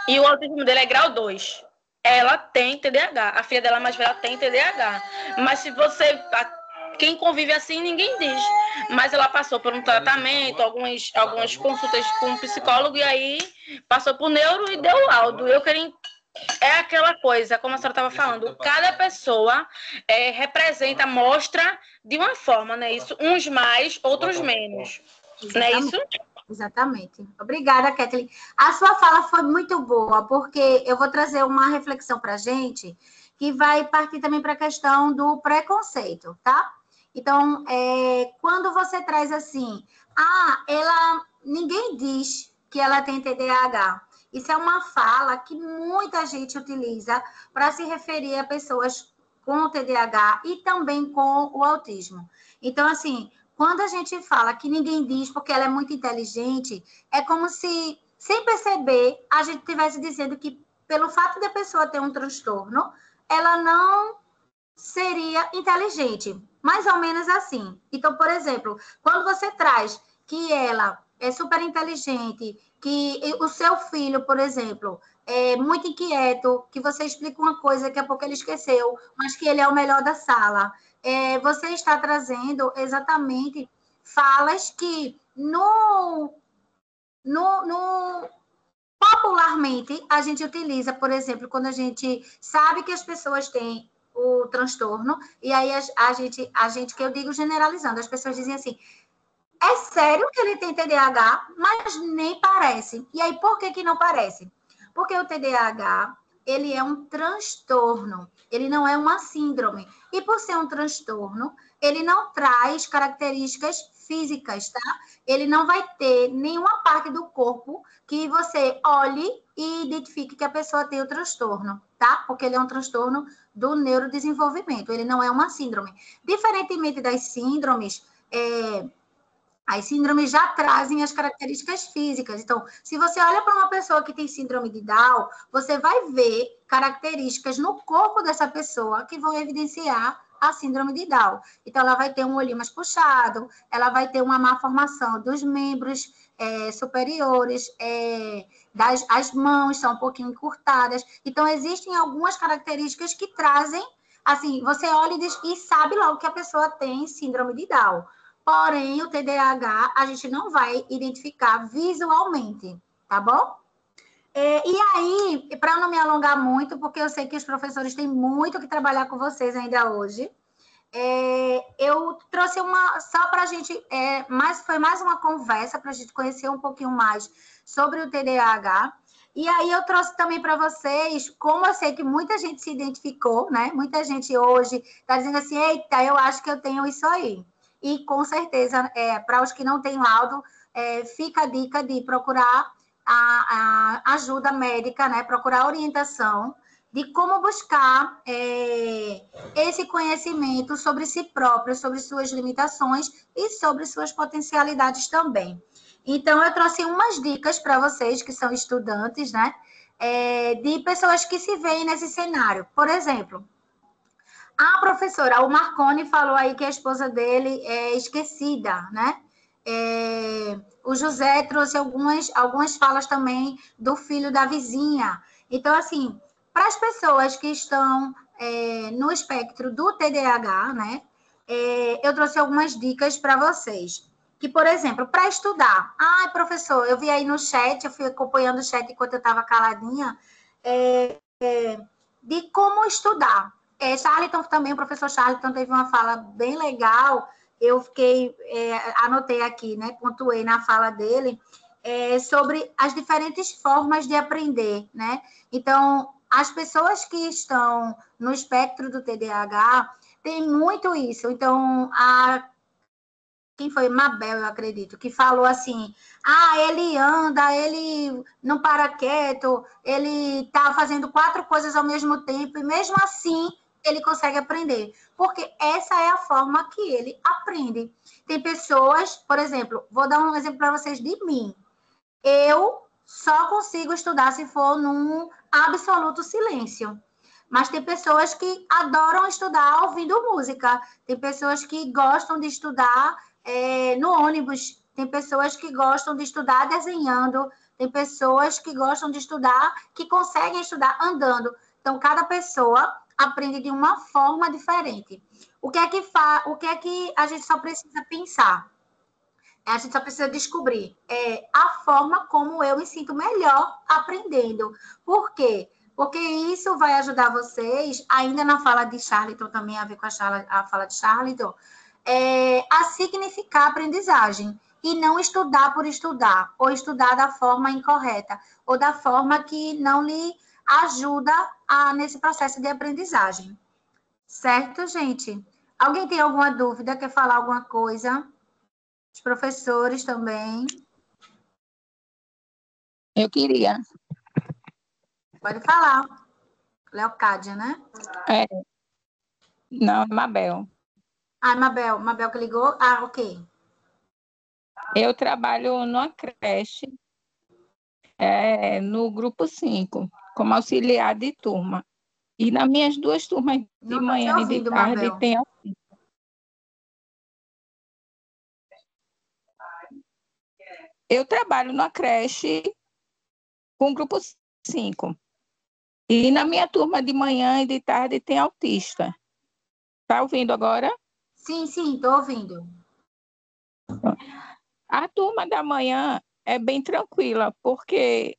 E o autismo dele é grau 2. Ela tem TDAH. A filha dela mais velha tem TDAH. Mas se você... Quem convive assim, ninguém diz. Mas ela passou por um tratamento, algumas consultas com um psicólogo, e aí passou por neuro e deu laudo. Eu queria... É aquela coisa, como a senhora estava falando, cada pessoa representa, mostra de uma forma, né? Isso, uns mais, outros menos. Não é isso? Exatamente. Obrigada, Kathleen. A sua fala foi muito boa, porque eu vou trazer uma reflexão para a gente que vai partir também para a questão do preconceito, tá? Então, quando você traz assim, ninguém diz que ela tem TDAH. Isso é uma fala que muita gente utiliza para se referir a pessoas com TDAH e também com o autismo. Então, assim, quando a gente fala que ninguém diz porque ela é muito inteligente, é como se, sem perceber, a gente estivesse dizendo que, pelo fato de a pessoa ter um transtorno, ela não seria inteligente. Mais ou menos assim. Então, por exemplo, quando você traz que ela é super inteligente, que o seu filho, por exemplo, é muito inquieto, que você explica uma coisa, daqui a pouco ele esqueceu, mas que ele é o melhor da sala. Você está trazendo exatamente falas que popularmente a gente utiliza, por exemplo, quando a gente sabe que as pessoas têm o transtorno, e aí a gente, que eu digo generalizando, as pessoas dizem assim, é sério que ele tem TDAH, mas nem parece. E aí, por que não parece? Porque o TDAH, ele é um transtorno, ele não é uma síndrome. E por ser um transtorno, ele não traz características físicas, tá? Ele não vai ter nenhuma parte do corpo que você olhe e identifique que a pessoa tem o transtorno, tá? Porque ele é um transtorno do neurodesenvolvimento, ele não é uma síndrome. Diferentemente das síndromes, as síndromes já trazem as características físicas. Então, se você olha para uma pessoa que tem síndrome de Down, você vai ver características no corpo dessa pessoa que vão evidenciar a síndrome de Down. Então, ela vai ter um olhinho mais puxado, ela vai ter uma má formação dos membros superiores, as mãos são um pouquinho encurtadas. Então, existem algumas características que trazem, assim, você olha e sabe logo que a pessoa tem síndrome de Down. Porém, o TDAH a gente não vai identificar visualmente, tá bom? E aí, para não me alongar muito, porque eu sei que os professores têm muito que trabalhar com vocês ainda hoje, eu trouxe só para a gente, foi mais uma conversa para a gente conhecer um pouquinho mais sobre o TDAH. E aí eu trouxe também para vocês, como eu sei que muita gente se identificou, né? Muita gente hoje está dizendo assim, eita, eu acho que eu tenho isso aí. E, com certeza, para os que não têm laudo, fica a dica de procurar a ajuda médica, né? Procurar orientação de como buscar esse conhecimento sobre si próprio, sobre suas limitações e sobre suas potencialidades também. Então, eu trouxe umas dicas para vocês que são estudantes, né? De pessoas que se veem nesse cenário. Por exemplo, a professora, o Marconi falou aí que a esposa dele é esquecida, né? O José trouxe algumas falas também do filho da vizinha. Então, assim, para as pessoas que estão no espectro do TDAH, né? Eu trouxe algumas dicas para vocês. Que, por exemplo, para estudar. Professor, eu vi aí no chat, eu fui acompanhando o chat enquanto eu estava caladinha, de como estudar. Charlton também, o professor Charlton teve uma fala bem legal, eu anotei aqui, né, pontuei na fala dele, sobre as diferentes formas de aprender, né? Então, as pessoas que estão no espectro do TDAH têm muito isso. Então, quem foi? Mabel, eu acredito, que falou assim, ele anda, ele não para quieto, ele está fazendo 4 coisas ao mesmo tempo, e mesmo assim ele consegue aprender, porque essa é a forma que ele aprende. Tem pessoas, por exemplo, vou dar um exemplo para vocês de mim. Eu só consigo estudar se for num absoluto silêncio. Mas tem pessoas que adoram estudar ouvindo música. Tem pessoas que gostam de estudar no ônibus. Tem pessoas que gostam de estudar desenhando. Tem pessoas que gostam de estudar, que conseguem estudar andando. Então, cada pessoa aprende de uma forma diferente. O que é que a gente só precisa pensar? A gente só precisa descobrir a forma como eu me sinto melhor aprendendo. Por quê? Porque isso vai ajudar vocês, ainda na fala de Charlton, também a ver com a fala de Charlton, a significar a aprendizagem. E não estudar por estudar, ou estudar da forma incorreta, ou da forma que não lhe ajuda nesse processo de aprendizagem. Certo, gente? Alguém tem alguma dúvida? Quer falar alguma coisa? Os professores também. Eu queria. Pode falar. Leocádia, né? Não, Mabel. Mabel que ligou? Ok. Eu trabalho numa creche, no grupo 5, como auxiliar de turma. E nas minhas 2 turmas de manhã e de tarde Mabel. tem Eu trabalho numa creche com grupo 5. E na minha turma de manhã e de tarde tem autista. Está ouvindo agora? Sim, estou ouvindo. A turma da manhã é bem tranquila, porque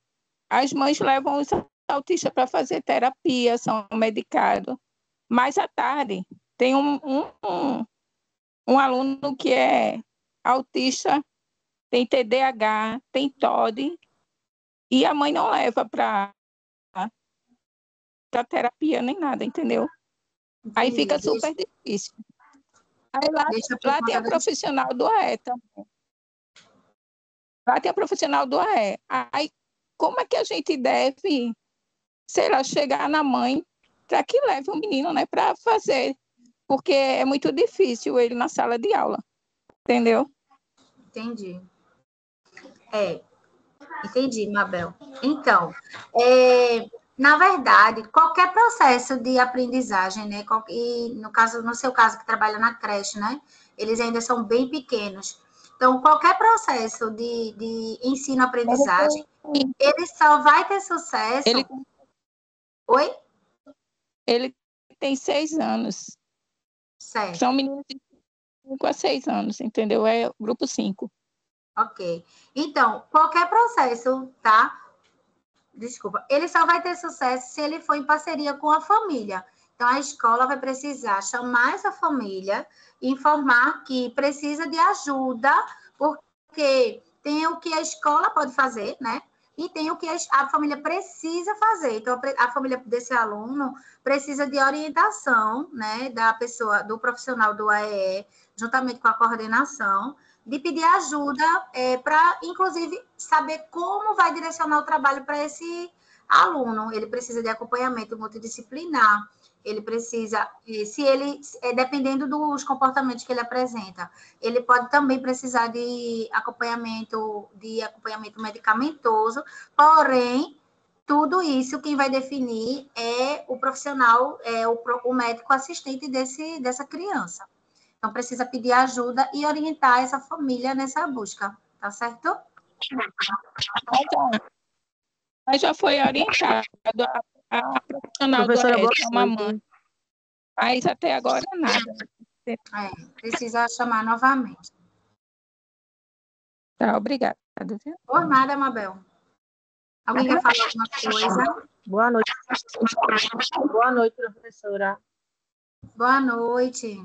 as mães levam os autistas para fazer terapia, são medicados. Mas à tarde tem um aluno que é autista, tem TDAH, tem TOD, e a mãe não leva para terapia nem nada, entendeu? Entendi. Aí fica super difícil. Aí lá tem a profissional do AE também. Lá tem a profissional do AE. Aí, como é que a gente deve, sei lá, chegar na mãe para que leve o menino, né, para fazer? Porque é muito difícil ele na sala de aula, entendeu? Entendi. Entendi, Mabel. Então, na verdade, qualquer processo de aprendizagem, né? E no seu caso que trabalha na creche, né? Eles ainda são bem pequenos. Então, qualquer processo de ensino-aprendizagem, ele só vai ter sucesso... Oi? Ele tem 6 anos. Certo. São meninos de 5 a 6 anos, entendeu? É o grupo 5. Ok. Então, qualquer processo, tá? Desculpa. Ele só vai ter sucesso se ele for em parceria com a família. Então, a escola vai precisar chamar essa família e informar que precisa de ajuda, porque tem o que a escola pode fazer, né? E tem o que a família precisa fazer. Então, a família desse aluno precisa de orientação, né? Da pessoa, do profissional do AEE, juntamente com a coordenação, de pedir ajuda para, inclusive, saber como vai direcionar o trabalho para esse aluno. Ele precisa de acompanhamento multidisciplinar, ele precisa, dependendo dos comportamentos que ele apresenta, ele pode também precisar de acompanhamento medicamentoso, porém, tudo isso quem vai definir é o profissional, o médico assistente dessa criança. Então, precisa pedir ajuda e orientar essa família nessa busca, tá certo? Mas já foi orientado a profissional do AES, uma mãe. Mas até agora nada. Precisa chamar novamente. Tá, obrigada. Por nada, Mabel. Alguém quer falar alguma coisa? Boa noite. Boa noite, professora. Boa noite.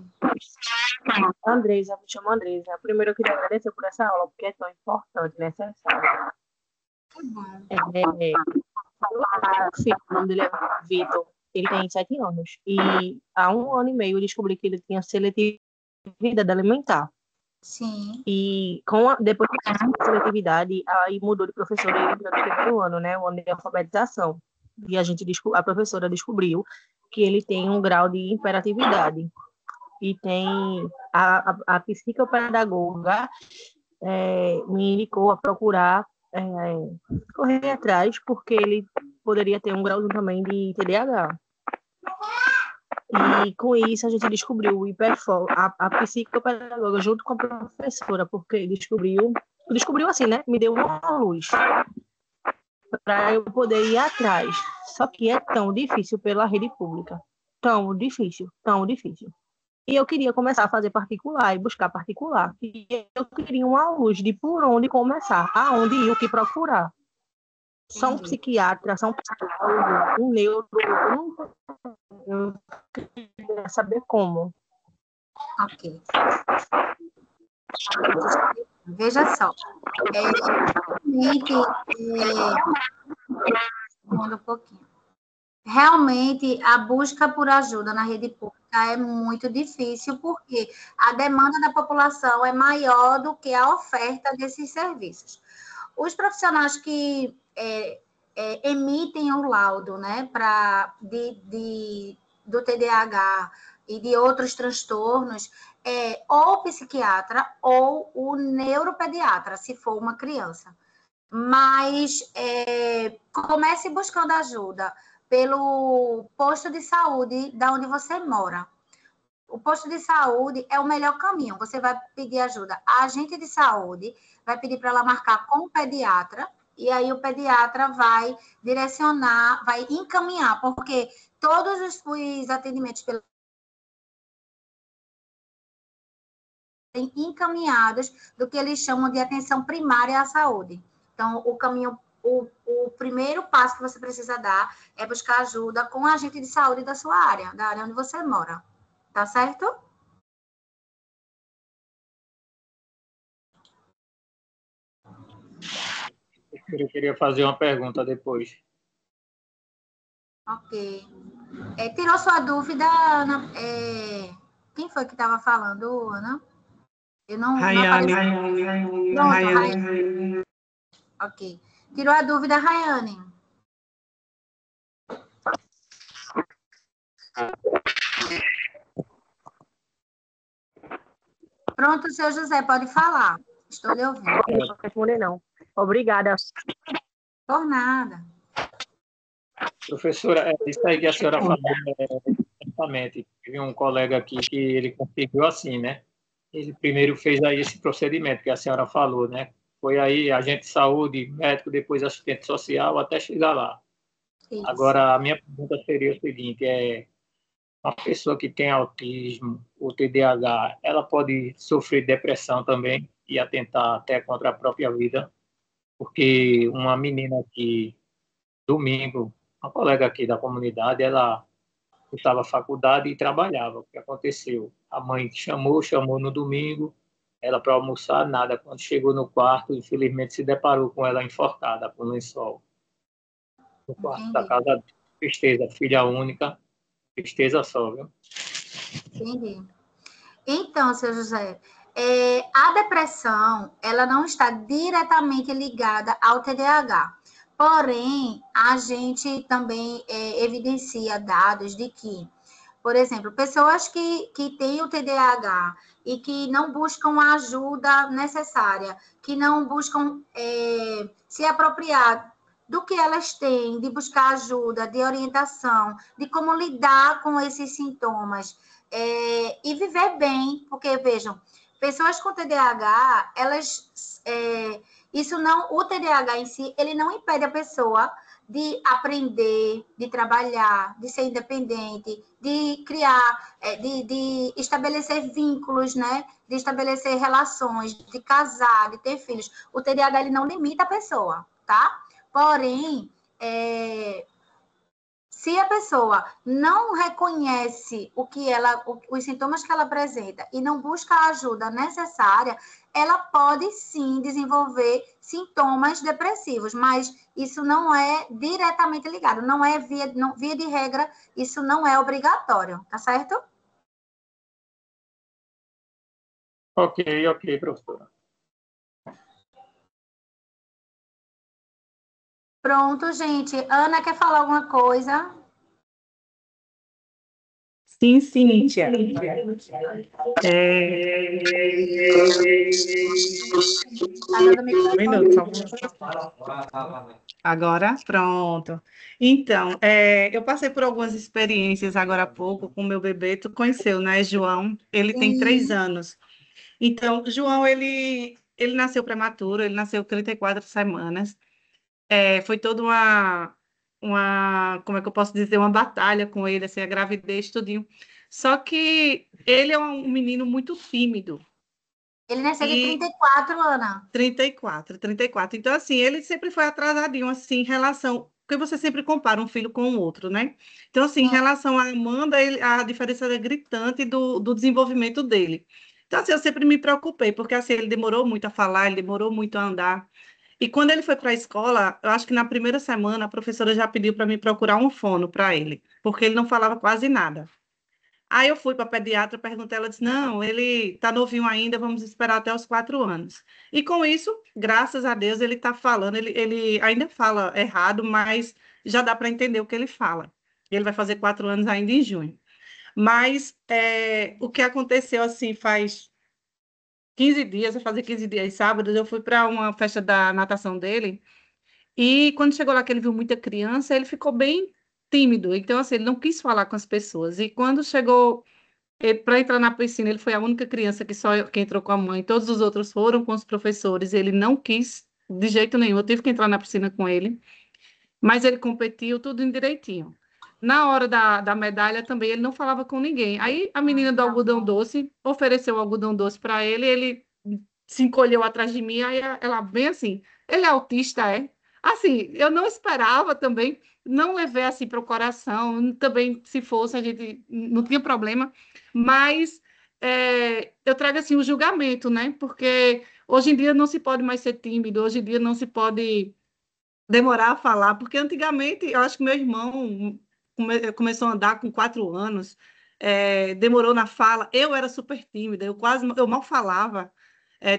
Andresa, me chamo Andresa. Primeiro, eu queria agradecer por essa aula, porque é tão importante, necessária. Que bom. O nome dele é Vitor. Ele tem 7 anos. E há 1 ano e meio eu descobri que ele tinha seletividade alimentar. Sim. E depois da seletividade, aí mudou de professor e entrou no 3º ano, né? O ano de alfabetização. E a professora descobriu que ele tem um grau de hiperatividade. E tem a psicopedagoga me indicou a procurar correr atrás, porque ele poderia ter um grauzinho também de TDAH. E com isso a gente descobriu a psicopedagoga junto com a professora, porque descobriu assim, né? Me deu uma luz. para eu poder ir atrás. Só que é tão difícil pela rede pública. Tão difícil, tão difícil. E eu queria começar a fazer particular e buscar particular. E eu queria uma luz de por onde começar, aonde ir, o que procurar. Só um psiquiatra, só um psicólogo, um neuro, eu queria saber como. Ok. Veja só. Realmente, um pouquinho. Realmente, a busca por ajuda na rede pública é muito difícil, porque a demanda da população é maior do que a oferta desses serviços. Os profissionais que emitem o laudo, né, do TDAH e de outros transtornos, ou o psiquiatra ou o neuropediatra, se for uma criança. Mas comece buscando ajuda pelo posto de saúde da onde você mora. O posto de saúde é o melhor caminho. Você vai pedir ajuda. A agente de saúde vai pedir para ela marcar com o pediatra, e aí o pediatra vai direcionar, vai encaminhar, porque todos os atendimentos encaminhados do que eles chamam de atenção primária à saúde. Então, o primeiro passo que você precisa dar é buscar ajuda com a agente de saúde da sua área, da área onde você mora. Tá certo? Eu queria fazer uma pergunta depois. Ok. Tirou sua dúvida, Ana? Quem foi que estava falando, Ana? Eu não Rayane. Pronto, Rayane. Ok. Tirou a dúvida, Rayane. Pronto, seu José, pode falar. Estou lhe ouvindo. Não posso responder, não. Obrigada. Por nada. Professora, isso aí que a senhora falou, exatamente. Teve um colega aqui que ele conseguiu assim, né? Ele primeiro fez aí esse procedimento que a senhora falou, né? Foi aí agente de saúde, médico, depois assistente social, até chegar lá. Isso. Agora, a minha pergunta seria o seguinte, uma pessoa que tem autismo ou TDAH, ela pode sofrer depressão também e atentar até contra a própria vida? Porque uma menina aqui, domingo, uma colega aqui da comunidade, ela estava na faculdade e trabalhava. O que aconteceu? A mãe chamou no domingo, ela para almoçar, nada. Quando chegou no quarto, infelizmente se deparou com ela enforcada com lençol. No quarto da casa, tristeza, filha única, tristeza só, viu? Entendi. Então, seu José, a depressão, ela não está diretamente ligada ao TDAH. Porém, a gente também evidencia dados de que, por exemplo, pessoas que têm o TDAH e que não buscam a ajuda necessária, que não buscam se apropriar do que elas têm, de buscar ajuda, de orientação, de como lidar com esses sintomas, e viver bem, porque, vejam, pessoas com TDAH, elas... o TDAH em si, ele não impede a pessoa de aprender, de trabalhar, de ser independente, de criar, de estabelecer vínculos, né? De estabelecer relações, de casar, de ter filhos. O TDAH, ele não limita a pessoa, tá? Porém, se a pessoa não reconhece os sintomas que ela apresenta e não busca a ajuda necessária, ela pode sim desenvolver sintomas depressivos, mas isso não é diretamente ligado, não é via de regra, isso não é obrigatório, tá certo? Ok, professora. Pronto, gente. Ana, quer falar alguma coisa? Sim, Cíntia. Um minuto, só um minuto. Agora, pronto. Então, eu passei por algumas experiências agora há pouco com o meu bebê. Tu conheceu, né, João? Ele tem 3 anos. Então, João, ele nasceu prematuro, ele nasceu 34 semanas. Foi toda como é que eu posso dizer, uma batalha com ele, assim, a gravidez, tudinho. Só que ele é um menino muito tímido. Ele nasceu de 34, Ana. 34. Então, assim, ele sempre foi atrasadinho, assim, em relação... Porque você sempre compara um filho com o outro, né? Então, assim, em relação à Amanda, a diferença era gritante do desenvolvimento dele. Então, assim, eu sempre me preocupei, porque, assim, ele demorou muito a falar, ele demorou muito a andar. E quando ele foi para a escola, eu acho que na primeira semana a professora já pediu para mim procurar um fono para ele, porque ele não falava quase nada. Aí eu fui para a pediatra, perguntei, ela disse, não, ele está novinho ainda, vamos esperar até os 4 anos. E com isso, graças a Deus, ele está falando, ele ainda fala errado, mas já dá para entender o que ele fala. Ele vai fazer 4 anos ainda em junho. Mas o que aconteceu, assim, faz 15 dias, vai fazer 15 dias sábados, eu fui para uma festa da natação dele, e quando chegou lá que ele viu muita criança, ele ficou bem tímido. Então, assim, ele não quis falar com as pessoas. E quando chegou para entrar na piscina, ele foi a única criança que entrou com a mãe. Todos os outros foram com os professores. Ele não quis de jeito nenhum. Eu tive que entrar na piscina com ele. Mas ele competiu tudo direitinho. Na hora da medalha também, ele não falava com ninguém. Aí a menina do algodão doce ofereceu o algodão doce para ele, ele se encolheu atrás de mim, aí ela bem assim, ele é autista, é? Assim, eu não esperava também, não levei assim para o coração, também se fosse, a gente não tinha problema, mas eu trago assim o julgamento, né? Porque hoje em dia não se pode mais ser tímido, hoje em dia não se pode demorar a falar, porque antigamente eu acho que meu irmão começou a andar com 4 anos, demorou na fala, eu era super tímida, eu mal falava.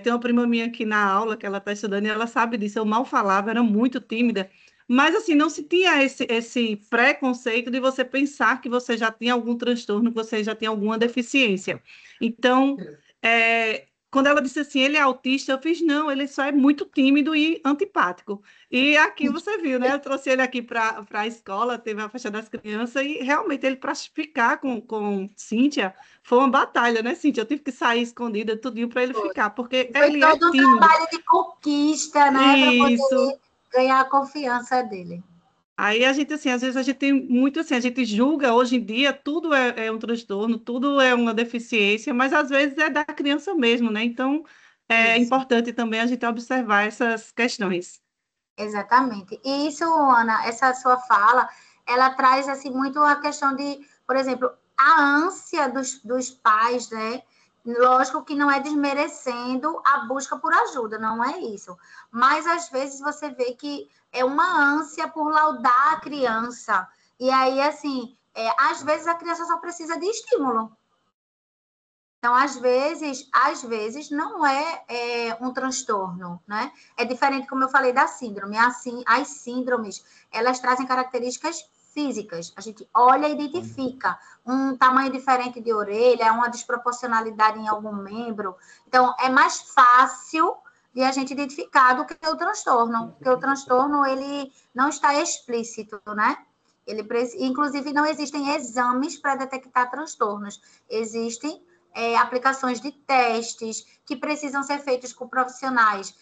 Tem uma prima minha aqui na aula que ela está estudando e ela sabe disso, eu mal falava, era muito tímida, mas assim, não se tinha esse preconceito de você pensar que você já tinha algum transtorno, que você já tinha alguma deficiência. Então, quando ela disse assim, ele é autista, eu fiz, não, ele só é muito tímido e antipático. E aqui você viu, né? Eu trouxe ele aqui para a escola, teve a festa das crianças, e realmente ele, para ficar com Cíntia, foi uma batalha, né, Cíntia? Eu tive que sair escondida, tudinho para ele ficar, porque Foi ele é todo um tímido. trabalho de conquista, né? Para Isso. poder ganhar a confiança dele. Aí a gente, assim, às vezes a gente tem muito assim, a gente julga hoje em dia, tudo é um transtorno, tudo é uma deficiência, mas às vezes é da criança mesmo, né? Então é importante também a gente observar essas questões. Exatamente. E isso, Ana, essa sua fala, ela traz assim muito a questão de, por exemplo, a ânsia dos pais, né? Lógico que não é desmerecendo a busca por ajuda, não é isso. Mas às vezes você vê que é uma ânsia por laudar a criança. E aí, assim, às vezes a criança só precisa de estímulo. Então, às vezes não é um transtorno, né? É diferente, como eu falei, da síndrome. Assim, as síndromes, elas trazem características físicas. A gente olha e identifica um tamanho diferente de orelha, uma desproporcionalidade em algum membro. Então, é mais fácil de a gente identificar do que o transtorno, porque o transtorno, ele não está explícito, né? Inclusive, não existem exames para detectar transtornos. Existem aplicações de testes que precisam ser feitos com profissionais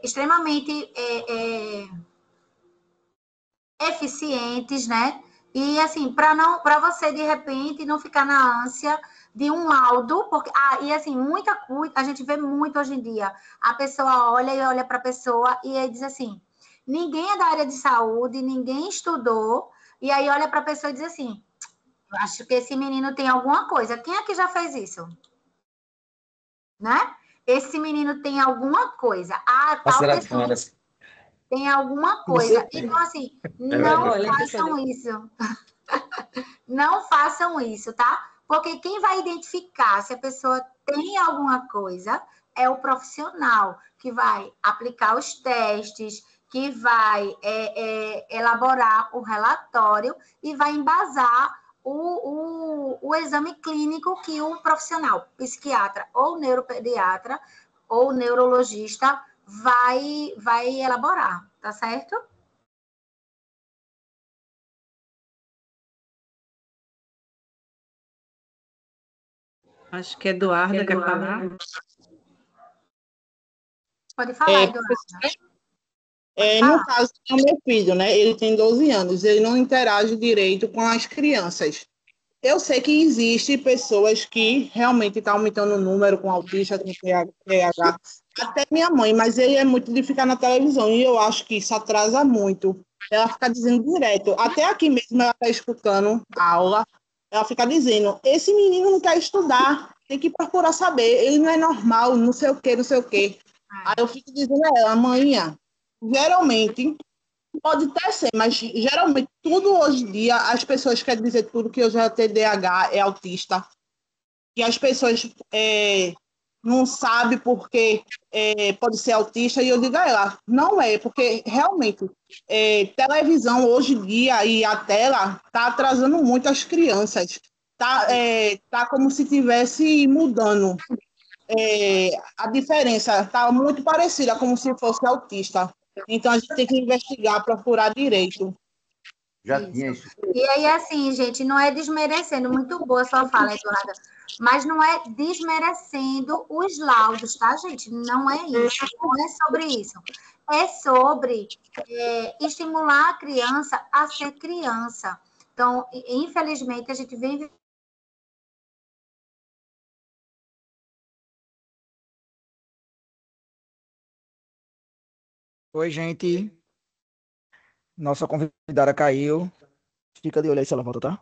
extremamente eficientes, né? E assim, para você de repente não ficar na ânsia de um laudo, porque e assim, a gente vê muito hoje em dia. A pessoa olha para a pessoa e aí diz assim: ninguém é da área de saúde, ninguém estudou, e aí olha para a pessoa e diz assim: acho que esse menino tem alguma coisa. Quem aqui já fez isso? Né? Esse menino tem alguma coisa. Tal pessoa tem alguma coisa. Então, assim, não façam isso. Não façam isso, tá? Porque quem vai identificar se a pessoa tem alguma coisa é o profissional que vai aplicar os testes, que vai elaborar o relatório e vai embasar o exame clínico que o profissional, psiquiatra ou neuropediatra ou neurologista vai elaborar, tá certo? Acho que Eduarda quer falar. Pode falar, Eduarda. No caso, é o meu filho, né? Ele tem 12 anos, ele não interage direito com as crianças. Eu sei que existem pessoas que realmente estão aumentando o número com autista, com TH, até minha mãe, mas ele é muito de ficar na televisão, e eu acho que isso atrasa muito. Ela fica dizendo direto, até aqui mesmo ela está escutando a aula, ela fica dizendo, esse menino não quer estudar, tem que procurar saber, ele não é normal, não sei o quê, não sei o quê. Aí eu fico dizendo a ela, manhã, geralmente, pode até ser, mas geralmente tudo hoje em dia, as pessoas querem dizer tudo que eu já tenho TDAH, é autista, e as pessoas não sabem porque pode ser autista, e eu digo a ela, não é, porque realmente televisão hoje em dia e a tela está atrasando muito as crianças, tá como se estivesse mudando. A diferença está muito parecida, como se fosse autista. Então, a gente tem que investigar, procurar direito. Já tinha isso. E aí, assim, gente, não é desmerecendo, muito boa a sua fala, Eduarda, mas não é desmerecendo os laudos, tá, gente? Não é isso, não é sobre isso. É sobre estimular a criança a ser criança. Então, infelizmente, a gente vem... Oi, gente. Nossa convidada caiu. Fica de olho aí se ela volta, tá?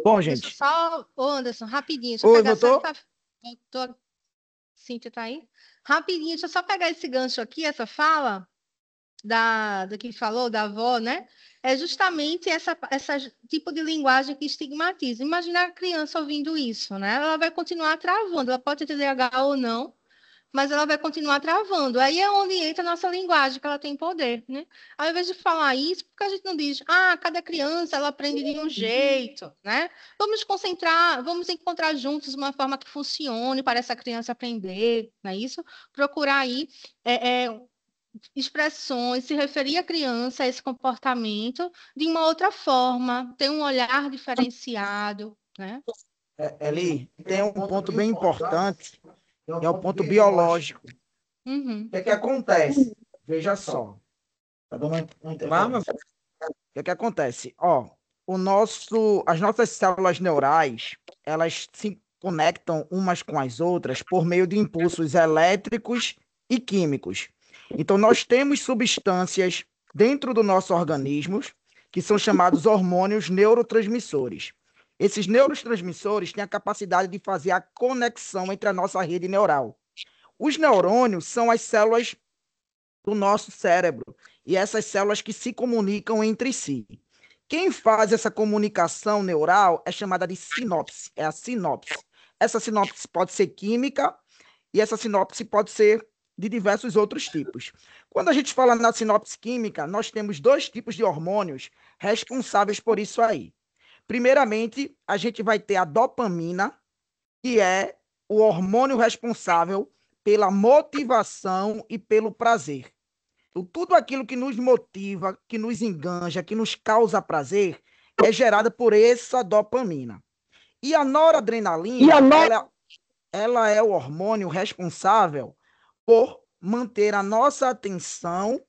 Bom, Deixa gente. só, ô Anderson, rapidinho. Deixa eu Oi, pegar voltou? Cíntia tá aí? Rapidinho, deixa eu só pegar esse gancho aqui, essa fala do que falou, da avó, né? É justamente essa tipo de linguagem que estigmatiza. Imagina a criança ouvindo isso, né? Ela vai continuar travando, ela pode ter TDAH ou não, mas ela vai continuar travando. Aí é onde entra a nossa linguagem, que ela tem poder, né? Ao invés de falar isso, por que a gente não diz, cada criança ela aprende de um jeito, né? Vamos concentrar, vamos encontrar juntos uma forma que funcione para essa criança aprender, não é isso? Procurar aí expressões, se referir à criança, a esse comportamento, de uma outra forma, ter um olhar diferenciado, né? Eli, tem um ponto bem importante, que é o ponto biológico. Uhum. O que acontece? Veja só. Tá dando o que acontece? As nossas células neurais, elas se conectam umas com as outras por meio de impulsos elétricos e químicos. Então, nós temos substâncias dentro do nosso organismo que são chamados hormônios neurotransmissores. Esses neurotransmissores têm a capacidade de fazer a conexão entre a nossa rede neural. Os neurônios são as células do nosso cérebro e essas células que se comunicam entre si. Quem faz essa comunicação neural é chamada de sinopse, é a sinopse. Essa sinopse pode ser química e essa sinopse pode ser de diversos outros tipos. Quando a gente fala na sinopse química, nós temos 2 tipos de hormônios responsáveis por isso aí. Primeiramente, a gente vai ter a dopamina, que é o hormônio responsável pela motivação e pelo prazer. Então, tudo aquilo que nos motiva, que nos enganja, que nos causa prazer, é gerado por essa dopamina. E a noradrenalina, ela é o hormônio responsável por manter a nossa atenção,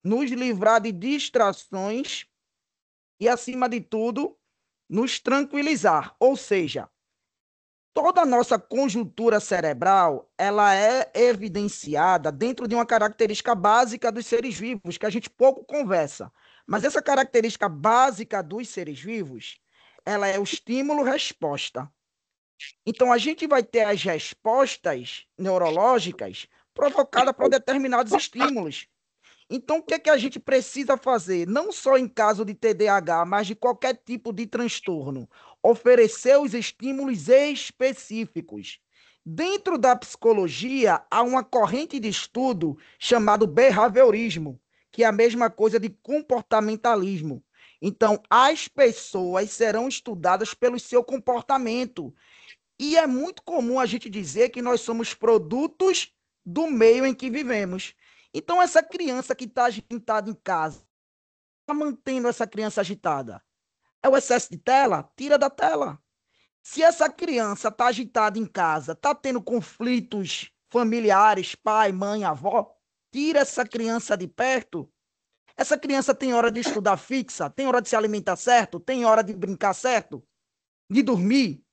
nos livrar de distrações e, acima de tudo, nos tranquilizar. Ou seja, toda a nossa conjuntura cerebral, ela é evidenciada dentro de uma característica básica dos seres vivos, que a gente pouco conversa. Mas essa característica básica dos seres vivos, ela é o estímulo-resposta. Então, a gente vai ter as respostas neurológicas provocadas por determinados estímulos. Então, o que é que a gente precisa fazer? Não só em caso de TDAH, mas de qualquer tipo de transtorno. Oferecer os estímulos específicos. Dentro da psicologia, há uma corrente de estudo chamado behaviorismo, que é a mesma coisa de comportamentalismo. Então, as pessoas serão estudadas pelo seu comportamento. E é muito comum a gente dizer que nós somos produtos do meio em que vivemos. Então, essa criança que está agitada em casa, está mantendo essa criança agitada? É o excesso de tela? Tira da tela. Se essa criança está agitada em casa, está tendo conflitos familiares, pai, mãe, avó, tira essa criança de perto Essa criança tem hora de estudar fixa? Tem hora de se alimentar certo? Tem hora de brincar certo? De dormir?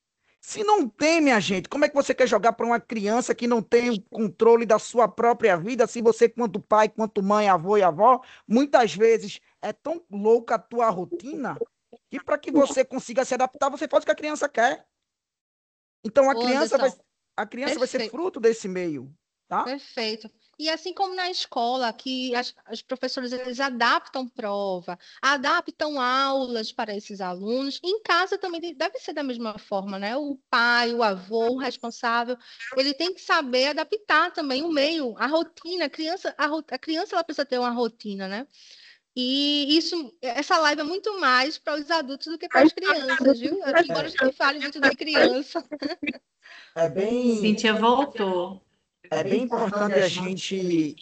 Se não tem, minha gente, como é que você quer jogar para uma criança que não tem o controle da sua própria vida, se você, quanto pai, quanto mãe, avô e avó, muitas vezes é tão louca a tua rotina que para que você consiga se adaptar, você faz o que a criança quer. Então, a criança vai ser Perfeito. fruto desse meio, tá? Perfeito. E assim como na escola, que os professores eles adaptam prova, adaptam aulas para esses alunos, em casa também deve ser da mesma forma, né? O pai, o avô, o responsável, ele tem que saber adaptar também o meio, a rotina. A criança ela precisa ter uma rotina, né? E essa live é muito mais para os adultos do que para as crianças, viu? Embora a gente fale muito de criança. É bem. Cíntia voltou. É bem importante a gente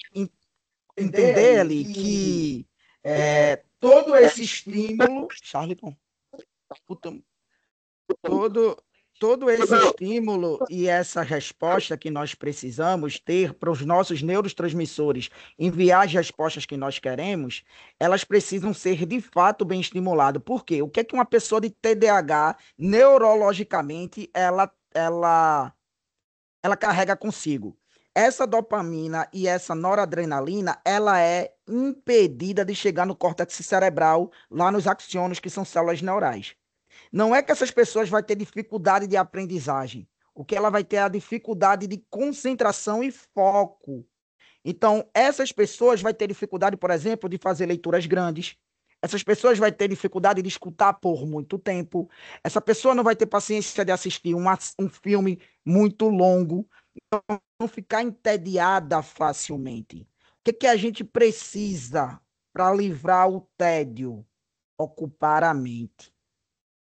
entender ali que todo esse estímulo, Charlton, todo esse estímulo e essa resposta que nós precisamos ter para os nossos neurotransmissores enviar as respostas que nós queremos, elas precisam ser de fato bem estimuladas. Por quê? O que é que uma pessoa de TDAH, neurologicamente, ela carrega consigo? Essa dopamina e essa noradrenalina, ela é impedida de chegar no córtex cerebral, lá nos axônios, que são células neurais. Não é que essas pessoas vão ter dificuldade de aprendizagem. O que ela vai ter é a dificuldade de concentração e foco. Então, essas pessoas vão ter dificuldade, por exemplo, de fazer leituras grandes. Essas pessoas vão ter dificuldade de escutar por muito tempo. Essa pessoa não vai ter paciência de assistir um filme muito longo. Não ficar entediada facilmente. O que a gente precisa para livrar o tédio? Ocupar a mente.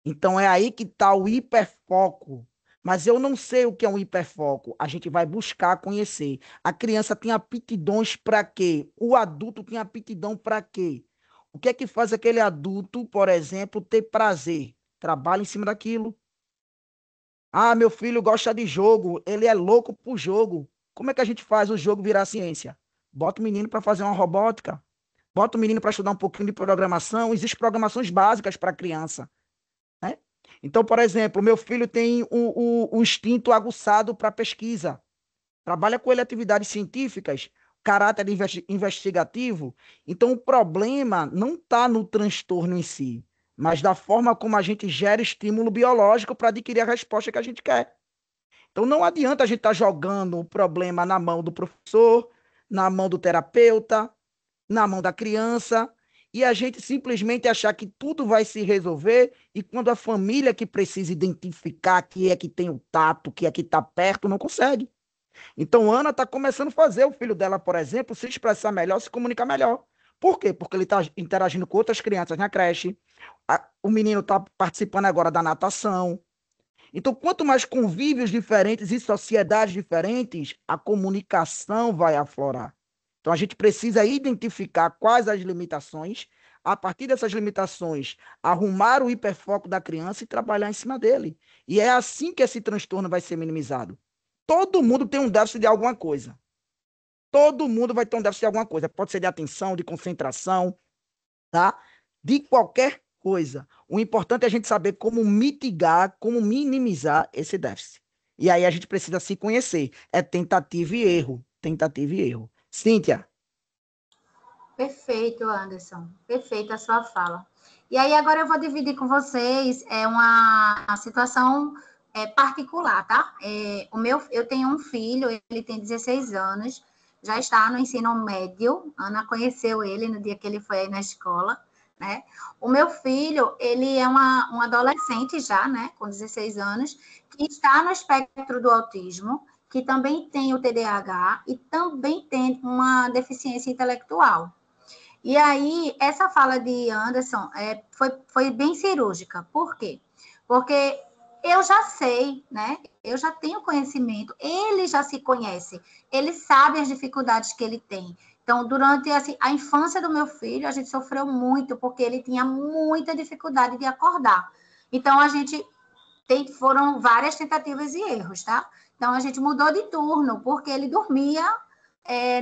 Então é aí que está o hiperfoco. Mas eu não sei o que é um hiperfoco. A gente vai buscar conhecer. A criança tem aptidões para quê? O adulto tem aptidão para quê? O que é que faz aquele adulto, por exemplo, ter prazer? Trabalha em cima daquilo. Ah, meu filho gosta de jogo, ele é louco por jogo. Como é que a gente faz o jogo virar ciência? Bota o menino para fazer uma robótica. Bota o menino para estudar um pouquinho de programação. Existem programações básicas para criança. Né? Então, por exemplo, meu filho tem o instinto aguçado para pesquisa. Trabalha com ele atividades científicas, caráter investigativo. Então, o problema não está no transtorno em si, mas da forma como a gente gera estímulo biológico para adquirir a resposta que a gente quer. Então, não adianta a gente estar jogando o problema na mão do professor, na mão do terapeuta, na mão da criança, e a gente simplesmente achar que tudo vai se resolver, e quando a família que precisa identificar que é que tem o tato, que é que está perto, não consegue. Então, Ana está começando a fazer o filho dela, por exemplo, se expressar melhor, se comunicar melhor. Por quê? Porque ele está interagindo com outras crianças na creche, o menino está participando agora da natação. Então, quanto mais convívios diferentes e sociedades diferentes, a comunicação vai aflorar. Então, a gente precisa identificar quais as limitações, a partir dessas limitações, arrumar o hiperfoco da criança e trabalhar em cima dele. E é assim que esse transtorno vai ser minimizado. Todo mundo tem um déficit de alguma coisa. Todo mundo vai ter um déficit de alguma coisa. Pode ser de atenção, de concentração, tá? De qualquer coisa. O importante é a gente saber como mitigar, como minimizar esse déficit. E aí a gente precisa se conhecer. É tentativa e erro. Tentativa e erro. Cíntia. Perfeito, Anderson. Perfeita a sua fala. E aí agora eu vou dividir com vocês uma situação particular, tá? Eu tenho um filho, ele tem 16 anos, já está no ensino médio. Ana conheceu ele no dia que ele foi aí na escola, né? O meu filho, ele é um adolescente já, né? Com 16 anos, que está no espectro do autismo, que também tem o TDAH e também tem uma deficiência intelectual. E aí, essa fala de Anderson foi bem cirúrgica. Por quê? Porque eu já sei, né? Eu já tenho conhecimento, ele já se conhece, ele sabe as dificuldades que ele tem. Então, durante a infância do meu filho, a gente sofreu muito, porque ele tinha muita dificuldade de acordar. Então, foram várias tentativas e erros, tá? Então, a gente mudou de turno, porque ele dormia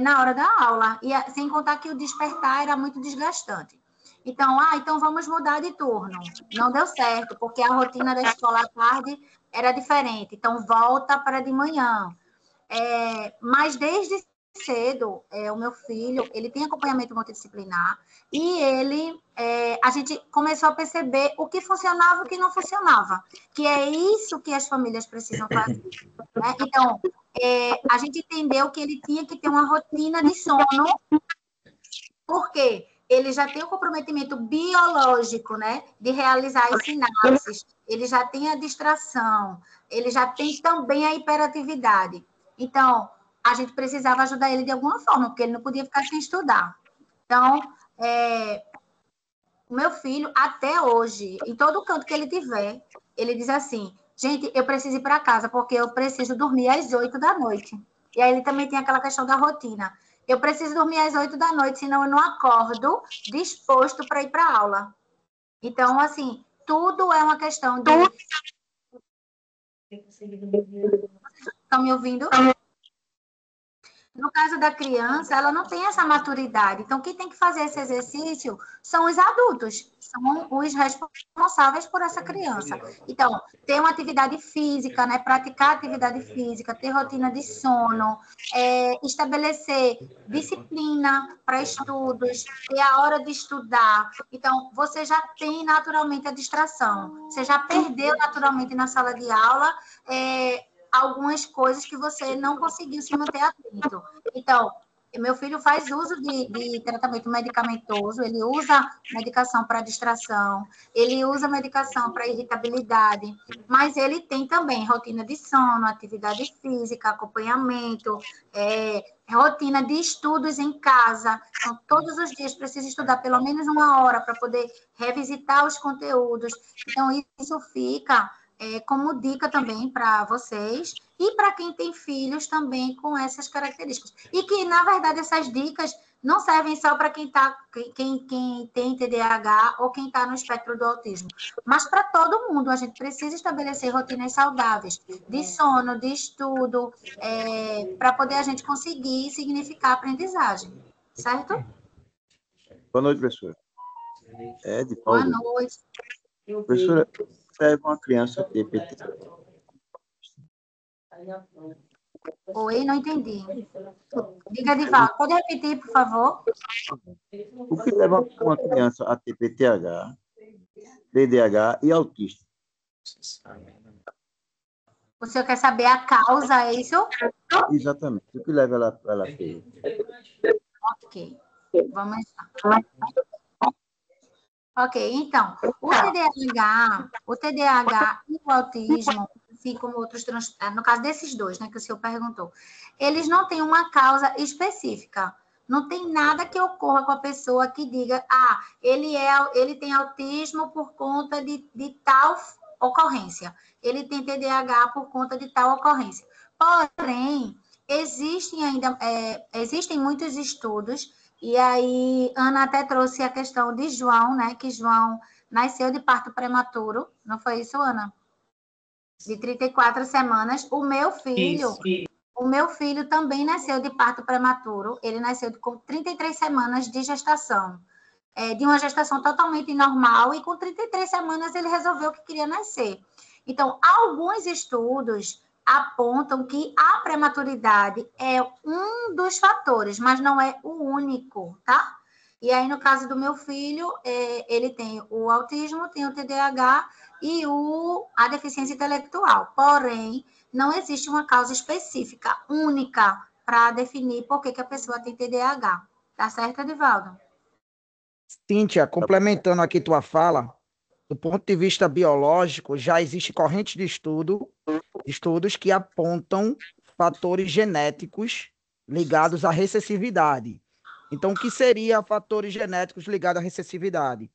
na hora da aula, e sem contar que o despertar era muito desgastante. Então, então vamos mudar de turno. Não deu certo, porque a rotina da escola à tarde era diferente. Então, volta para de manhã. Mas desde cedo, o meu filho, ele tem acompanhamento multidisciplinar e a gente começou a perceber o que funcionava e o que não funcionava, que é isso que as famílias precisam fazer. Né? Então, a gente entendeu que ele tinha que ter uma rotina de sono, porque ele já tem o comprometimento biológico, né, de realizar as sinapses, ele já tem a distração, ele já tem também a hiperatividade. Então, a gente precisava ajudar ele de alguma forma, porque ele não podia ficar sem estudar. Então, o meu filho, até hoje, em todo canto que ele tiver, ele diz assim, gente, eu preciso ir para casa, porque eu preciso dormir às 8 da noite. E aí ele também tem aquela questão da rotina. Eu preciso dormir às 8 da noite, senão eu não acordo disposto para ir para a aula. Então, assim, tudo é uma questão de... Estão me ouvindo? No caso da criança, ela não tem essa maturidade. Então, quem tem que fazer esse exercício são os adultos, são os responsáveis por essa criança. Então, ter uma atividade física, né? Praticar atividade física, ter rotina de sono, estabelecer disciplina para estudos, ter a hora de estudar. Então, você já tem naturalmente a distração. Você já perdeu naturalmente na sala de aula algumas coisas que você não conseguiu se manter atento. Então, meu filho faz uso de tratamento medicamentoso, ele usa medicação para distração, ele usa medicação para irritabilidade, mas ele tem também rotina de sono, atividade física, acompanhamento, rotina de estudos em casa. Então, todos os dias precisa estudar pelo menos 1 hora para poder revisitar os conteúdos. Então, isso fica... como dica também para vocês e para quem tem filhos também com essas características. E que, na verdade, essas dicas não servem só para quem tem TDAH ou quem está no espectro do autismo, mas para todo mundo. A gente precisa estabelecer rotinas saudáveis de sono, de estudo, para poder a gente conseguir significar a aprendizagem. Certo? Boa noite, professora. De Boa Paulo. noite. Professora, serve uma criança TPT? Oi, não entendi. Diga, Divaldo, pode repetir, por favor? O que leva uma criança a TPTH, TDAH e autista? O senhor quer saber a causa, é isso? Exatamente. O que leva ela a ter? Ok. Vamos lá. Ok, então, o TDAH e o autismo, assim como outros transtornos, no caso desses dois, né, que o senhor perguntou, eles não têm uma causa específica. Não tem nada que ocorra com a pessoa que diga, ele tem autismo por conta de tal ocorrência, ele tem TDAH por conta de tal ocorrência. Porém, existem muitos estudos. E aí, Ana até trouxe a questão de João, né? Que João nasceu de parto prematuro. Não foi isso, Ana? De 34 semanas. O meu filho também nasceu de parto prematuro. Ele nasceu com 33 semanas de gestação. De uma gestação totalmente normal. E com 33 semanas ele resolveu que queria nascer. Então, alguns estudos apontam que a prematuridade é um dos fatores, mas não é o único, tá? E aí, no caso do meu filho, ele tem o autismo, tem o TDAH e a deficiência intelectual. Porém, não existe uma causa específica, única, para definir por que a pessoa tem TDAH. Tá certo, Edivaldo? Cíntia, complementando aqui tua fala, do ponto de vista biológico, já existe correntes de estudos que apontam fatores genéticos ligados à recessividade. Então, o que seria fatores genéticos ligados à recessividade?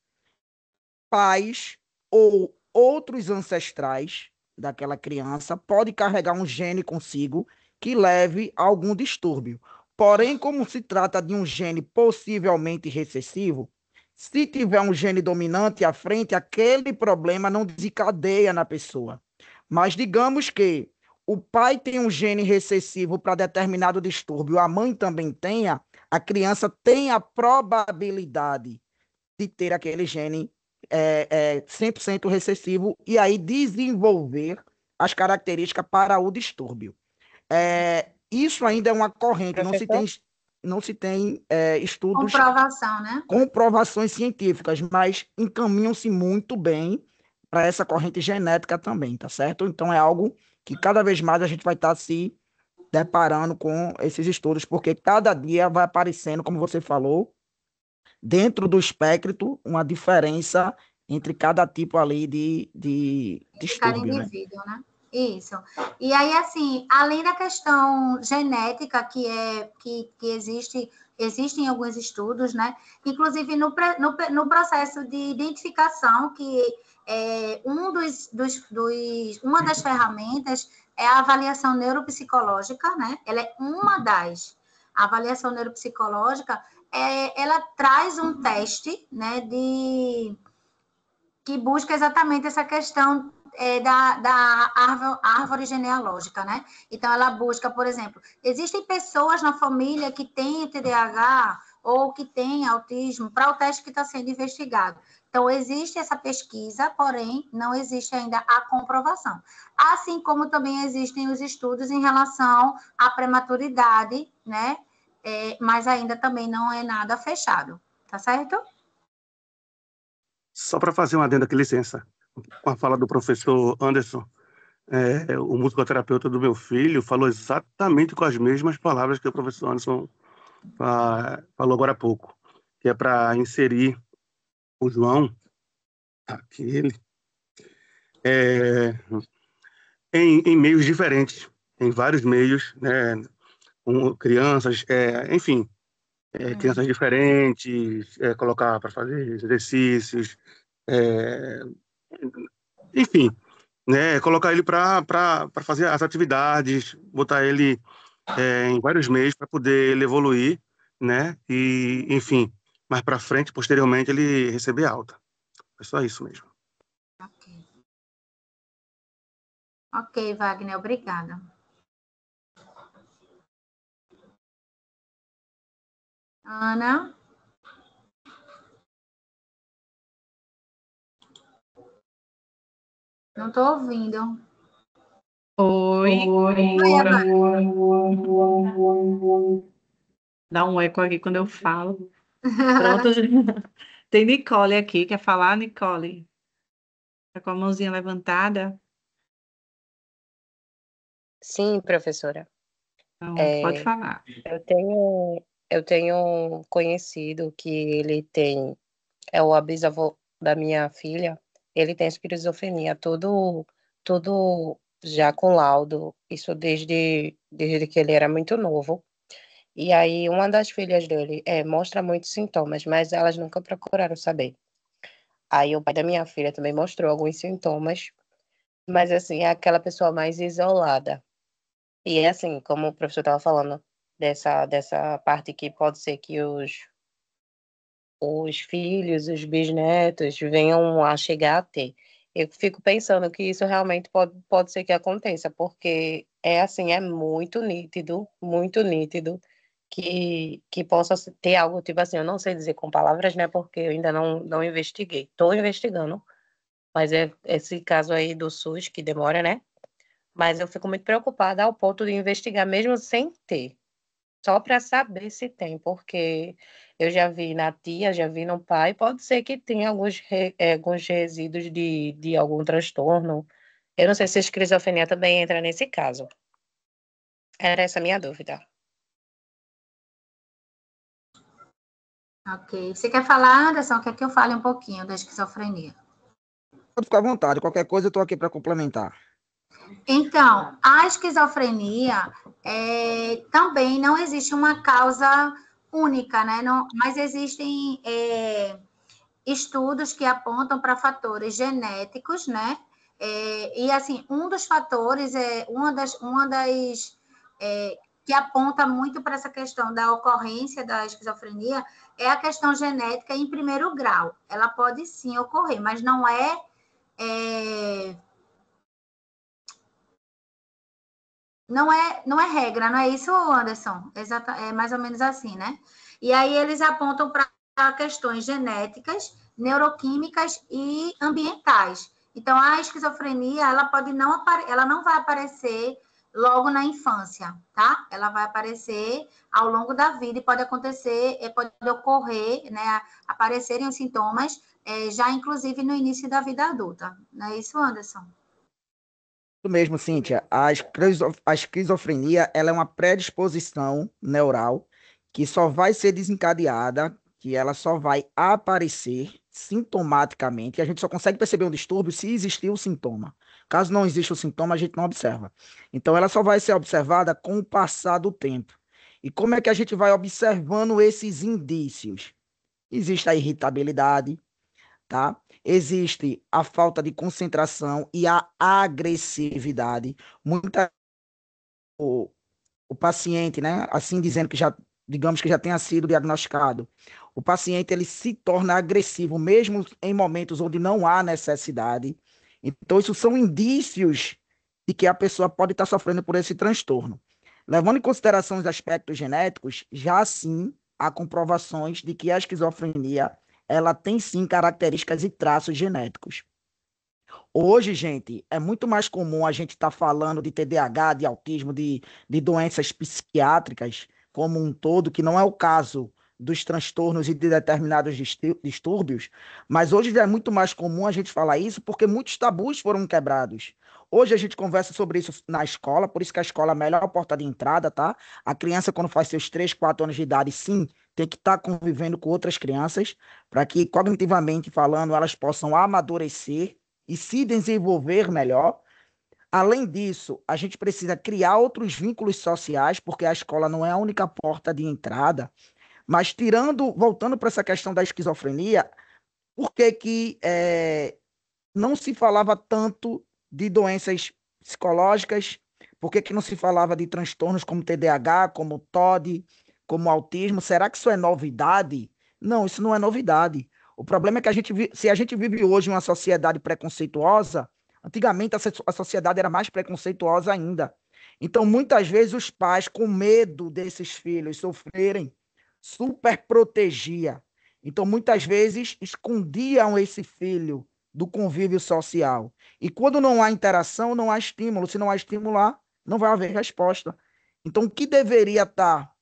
Pais ou outros ancestrais daquela criança podem carregar um gene consigo que leve a algum distúrbio. Porém, como se trata de um gene possivelmente recessivo, se tiver um gene dominante à frente, aquele problema não desencadeia na pessoa. Mas digamos que o pai tem um gene recessivo para determinado distúrbio, a mãe também tenha, a criança tem a probabilidade de ter aquele gene 100% recessivo e aí desenvolver as características para o distúrbio. Isso ainda é uma corrente, não se tem estudos, Comprovação, né? comprovações científicas, mas encaminham-se muito bem para essa corrente genética também, tá certo? Então é algo que cada vez mais a gente vai estar se deparando com esses estudos, porque cada dia vai aparecendo, como você falou, dentro do espectro, uma diferença entre cada tipo ali de Cada distúrbio, né? indivíduo, né? Isso. E aí, assim, além da questão genética, que existem alguns estudos, né? Inclusive no processo de identificação, que uma das ferramentas é a avaliação neuropsicológica, né? Ela é uma das. A avaliação neuropsicológica, ela traz um teste, né? Que busca exatamente essa questão da árvore genealógica, né? Então, ela busca, por exemplo, existem pessoas na família que têm TDAH ou que têm autismo para o teste que está sendo investigado. Então, existe essa pesquisa, porém, não existe ainda a comprovação. Assim como também existem os estudos em relação à prematuridade, né? Mas ainda também não é nada fechado, tá certo? Só para fazer um adendo aqui, licença, com a fala do professor Anderson, o musicoterapeuta do meu filho falou exatamente com as mesmas palavras que o professor Anderson falou agora há pouco, que é para inserir o João, aquele, em meios diferentes, em vários meios, né, com crianças, enfim, crianças diferentes, colocar para fazer exercícios, enfim, né, colocar ele para fazer as atividades, botar ele em vários meios para poder ele evoluir, né, e, enfim, mais para frente, posteriormente, ele receber alta. É só isso mesmo. Ok, Wagner, obrigada. Ana? Não estou ouvindo. Oi. Dá um eco aqui quando eu falo. Pronto. Tem Nicole aqui. Quer falar, Nicole? Tá com a mãozinha levantada? Sim, professora. Pode falar. Eu tenho um conhecido que ele é o bisavô da minha filha, ele tem esquizofrenia, tudo já com laudo, isso desde que ele era muito novo. E aí, uma das filhas dele mostra muitos sintomas, mas elas nunca procuraram saber. Aí, o pai da minha filha também mostrou alguns sintomas, mas, assim, é aquela pessoa mais isolada. E é assim, como o professor estava falando, dessa parte que pode ser que os filhos, os bisnetos venham a chegar a ter. Eu fico pensando que isso realmente pode ser que aconteça, porque é assim, é muito nítido que possa ter algo tipo assim, eu não sei dizer com palavras, né, porque eu ainda não investiguei. Estou investigando, mas é esse caso aí do SUS que demora, né? Mas eu fico muito preocupada ao ponto de investigar mesmo sem ter, só para saber se tem, porque eu já vi na tia, já vi no pai, pode ser que tenha alguns resíduos de algum transtorno. Eu não sei se a esquizofrenia também entra nesse caso. Era essa a minha dúvida. Ok. Você quer falar, Anderson? Quer que eu fale um pouquinho da esquizofrenia? Pode ficar à vontade, qualquer coisa eu estou aqui para complementar. Então, a esquizofrenia também não existe uma causa única, né? Mas existem estudos que apontam para fatores genéticos, né? E assim, um dos fatores que aponta muito para essa questão da ocorrência da esquizofrenia é a questão genética em primeiro grau. Ela pode sim ocorrer, mas não é não é regra, não é isso, Anderson? É mais ou menos assim, né? E aí eles apontam para questões genéticas, neuroquímicas e ambientais. Então, a esquizofrenia, ela não vai aparecer logo na infância, tá? Ela vai aparecer ao longo da vida e pode ocorrer, né? Aparecerem os sintomas já, inclusive, no início da vida adulta. Não é isso, Anderson? Isso mesmo, Cíntia. A esquizofrenia, ela é uma predisposição neural que só vai ser desencadeada, que ela só vai aparecer sintomaticamente, e a gente só consegue perceber um distúrbio se existir o sintoma. Caso não exista o sintoma, a gente não observa. Então, ela só vai ser observada com o passar do tempo. E como é que a gente vai observando esses indícios? Existe a irritabilidade, tá? Existe a falta de concentração e a agressividade. O, o paciente, né, assim dizendo que já, digamos que já tenha sido diagnosticado, o paciente ele se torna agressivo mesmo em momentos onde não há necessidade. Então, isso são indícios de que a pessoa pode estar sofrendo por esse transtorno. Levando em consideração os aspectos genéticos, já sim há comprovações de que a esquizofrenia ela tem sim características e traços genéticos. Hoje, gente, é muito mais comum a gente estar falando de TDAH, de autismo, de doenças psiquiátricas como um todo, que não é o caso dos transtornos e de determinados distúrbios, mas hoje já é muito mais comum a gente falar isso porque muitos tabus foram quebrados. Hoje a gente conversa sobre isso na escola, por isso que a escola é a melhor porta de entrada, tá? A criança, quando faz seus 3, 4 anos de idade, sim, tem que estar convivendo com outras crianças, para que, cognitivamente falando, elas possam amadurecer e se desenvolver melhor. Além disso, a gente precisa criar outros vínculos sociais, porque a escola não é a única porta de entrada. Mas voltando para essa questão da esquizofrenia, por que não se falava tanto de doenças psicológicas? Por que não se falava de transtornos como TDAH, como TOD, como autismo? Será que isso é novidade? Não, isso não é novidade. O problema é que se a gente vive hoje em uma sociedade preconceituosa, antigamente a sociedade era mais preconceituosa ainda. Então, muitas vezes, os pais, com medo desses filhos sofrerem, super protegia. Então, muitas vezes, escondiam esse filho do convívio social. E quando não há interação, não há estímulo. Se não há estímulo, não vai haver resposta. Então, o que deveria estar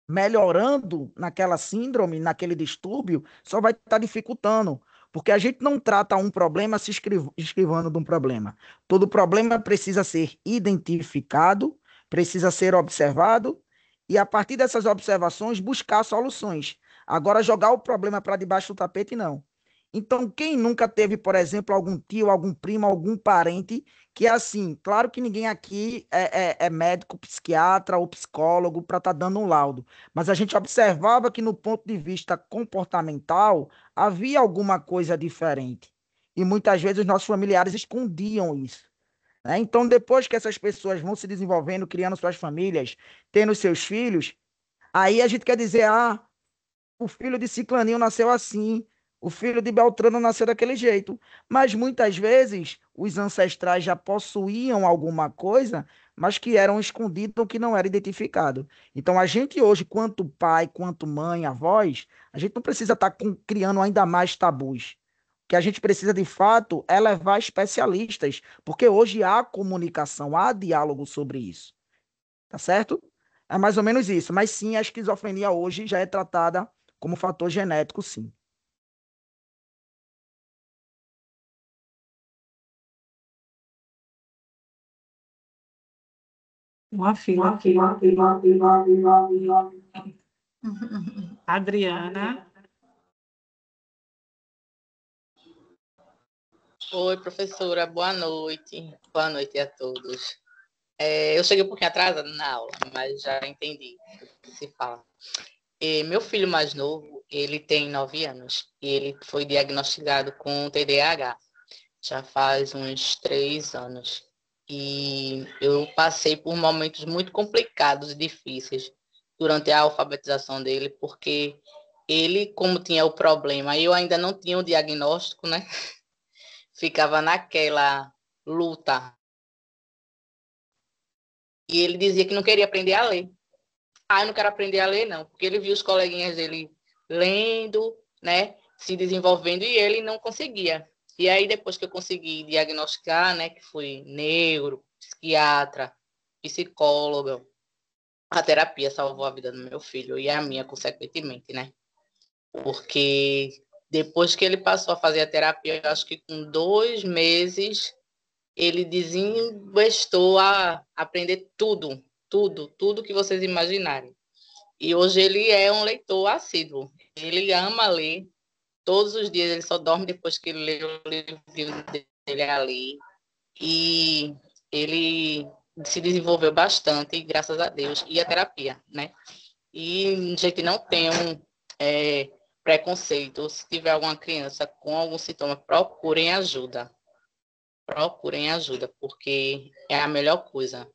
melhorando naquela síndrome, naquele distúrbio, só vai estar dificultando. Porque a gente não trata um problema se esquivando de um problema. Todo problema precisa ser identificado, precisa ser observado e, a partir dessas observações, buscar soluções. Agora, jogar o problema para debaixo do tapete, não. Então, quem nunca teve, por exemplo, algum tio, algum primo, algum parente que é assim, claro que ninguém aqui é médico, psiquiatra ou psicólogo para estar dando um laudo, mas a gente observava que no ponto de vista comportamental havia alguma coisa diferente. E muitas vezes os nossos familiares escondiam isso, né? Então, depois que essas pessoas vão se desenvolvendo, criando suas famílias, tendo seus filhos, aí a gente quer dizer, o filho de Ciclaninho nasceu assim, o filho de Beltrano nasceu daquele jeito. Mas muitas vezes os ancestrais já possuíam alguma coisa, mas que eram escondidos, que não era identificado. Então a gente hoje, quanto pai, quanto mãe, avós, a gente não precisa estar criando ainda mais tabus. O que a gente precisa de fato é levar especialistas, porque hoje há comunicação, há diálogo sobre isso. Tá certo? É mais ou menos isso. Mas sim, a esquizofrenia hoje já é tratada como fator genético, sim. Uma fila. Adriana. Oi, professora, boa noite. Boa noite a todos. Eu cheguei um pouquinho atrasada na aula, mas já entendi o que se fala. Meu filho mais novo, ele tem 9 anos e ele foi diagnosticado com TDAH. Já faz uns 3 anos. E eu passei por momentos muito complicados e difíceis durante a alfabetização dele, porque ele, como tinha o problema, eu ainda não tinha o diagnóstico, né? Ficava naquela luta. E ele dizia que não queria aprender a ler. Ah, eu não quero aprender a ler, não, porque ele viu os coleguinhas dele lendo, né, se desenvolvendo, e ele não conseguia. E aí, depois que eu consegui diagnosticar, né, que fui neuro, psiquiatra, psicóloga, a terapia salvou a vida do meu filho e a minha, consequentemente, né? Porque depois que ele passou a fazer a terapia, eu acho que com 2 meses, ele desinvestou a aprender tudo, tudo que vocês imaginarem. E hoje ele é um leitor assíduo. Ele ama ler. Todos os dias ele só dorme depois que ele lê o livro dele ali. E ele se desenvolveu bastante, graças a Deus, e a terapia, né? E, gente, não tenham preconceito. Se tiver alguma criança com algum sintoma, procurem ajuda. Procurem ajuda, porque é a melhor coisa.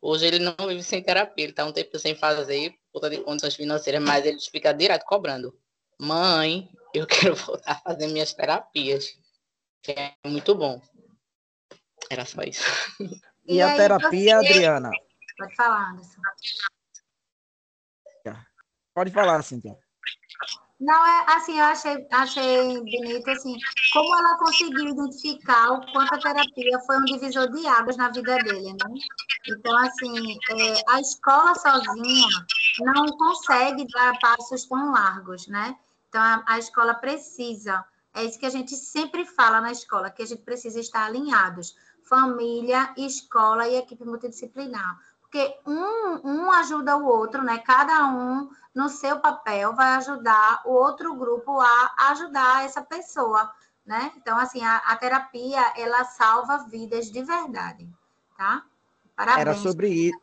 Hoje ele não vive sem terapia, ele está um tempo sem fazer, por conta de condições financeiras, mas ele fica direto cobrando. Mãe, eu quero voltar a fazer minhas terapias, que é muito bom. Era só isso. E a terapia, Adriana? Pode falar, Anderson. Pode falar, Cíntia. Não, assim, eu achei bonito, assim, como ela conseguiu identificar o quanto a terapia foi um divisor de águas na vida dele, né? Então, assim, a escola sozinha não consegue dar passos tão largos, né? Então, a escola precisa, é isso que a gente sempre fala na escola, que a gente precisa estar alinhados, família, escola e equipe multidisciplinar. Porque um ajuda o outro, né? Cada um, no seu papel, vai ajudar o outro grupo a ajudar essa pessoa, né? Então, assim, a terapia, ela salva vidas de verdade, tá? Parabéns.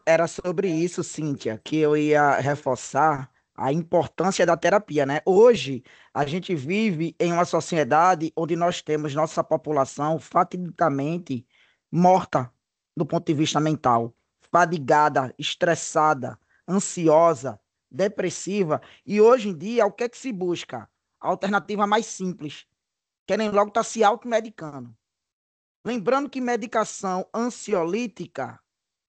Era sobre isso, Cíntia, que eu ia reforçar a importância da terapia, né? Hoje, a gente vive em uma sociedade onde nós temos nossa população fatidicamente morta do ponto de vista mental, fadigada, estressada, ansiosa, depressiva, e hoje em dia, o que é que se busca? A alternativa mais simples. Querem logo estar se automedicando. Lembrando que medicação ansiolítica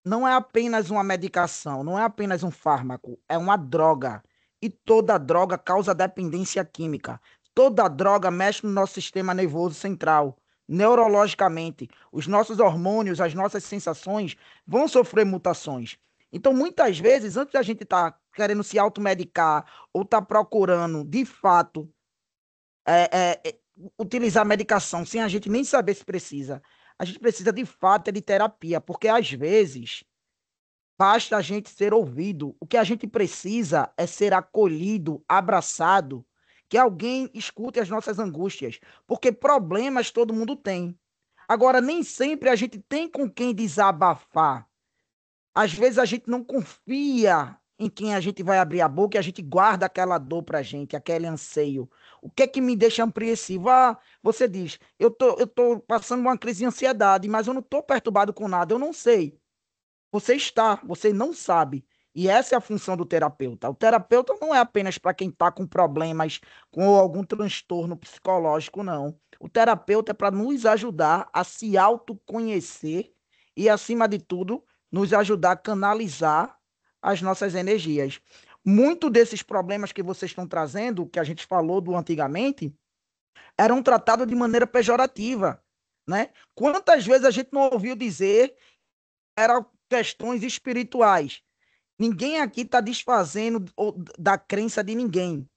não é apenas uma medicação, não é apenas um fármaco, é uma droga. E toda droga causa dependência química. Toda droga mexe no nosso sistema nervoso central. Neurologicamente, os nossos hormônios, as nossas sensações vão sofrer mutações. Então, muitas vezes, antes da gente estar querendo se automedicar ou estar procurando, de fato, utilizar medicação sem a gente nem saber se precisa, a gente precisa, de fato, de terapia, porque, às vezes, basta a gente ser ouvido. O que a gente precisa é ser acolhido, abraçado, que alguém escute as nossas angústias, porque problemas todo mundo tem. Agora, nem sempre a gente tem com quem desabafar. Às vezes a gente não confia em quem a gente vai abrir a boca e a gente guarda aquela dor pra gente, aquele anseio. O que é que me deixa apreensivo? Ah, você diz, eu tô passando uma crise de ansiedade, mas eu não tô perturbado com nada, eu não sei. Você não sabe. E essa é a função do terapeuta. O terapeuta não é apenas para quem está com problemas, com algum transtorno psicológico, não. O terapeuta é para nos ajudar a se autoconhecer e, acima de tudo, nos ajudar a canalizar as nossas energias. Muito desses problemas que vocês estão trazendo, que a gente falou do antigamente, eram tratados de maneira pejorativa, né? Quantas vezes a gente não ouviu dizer eram questões espirituais? Ninguém aqui está desfazendo da crença de ninguém,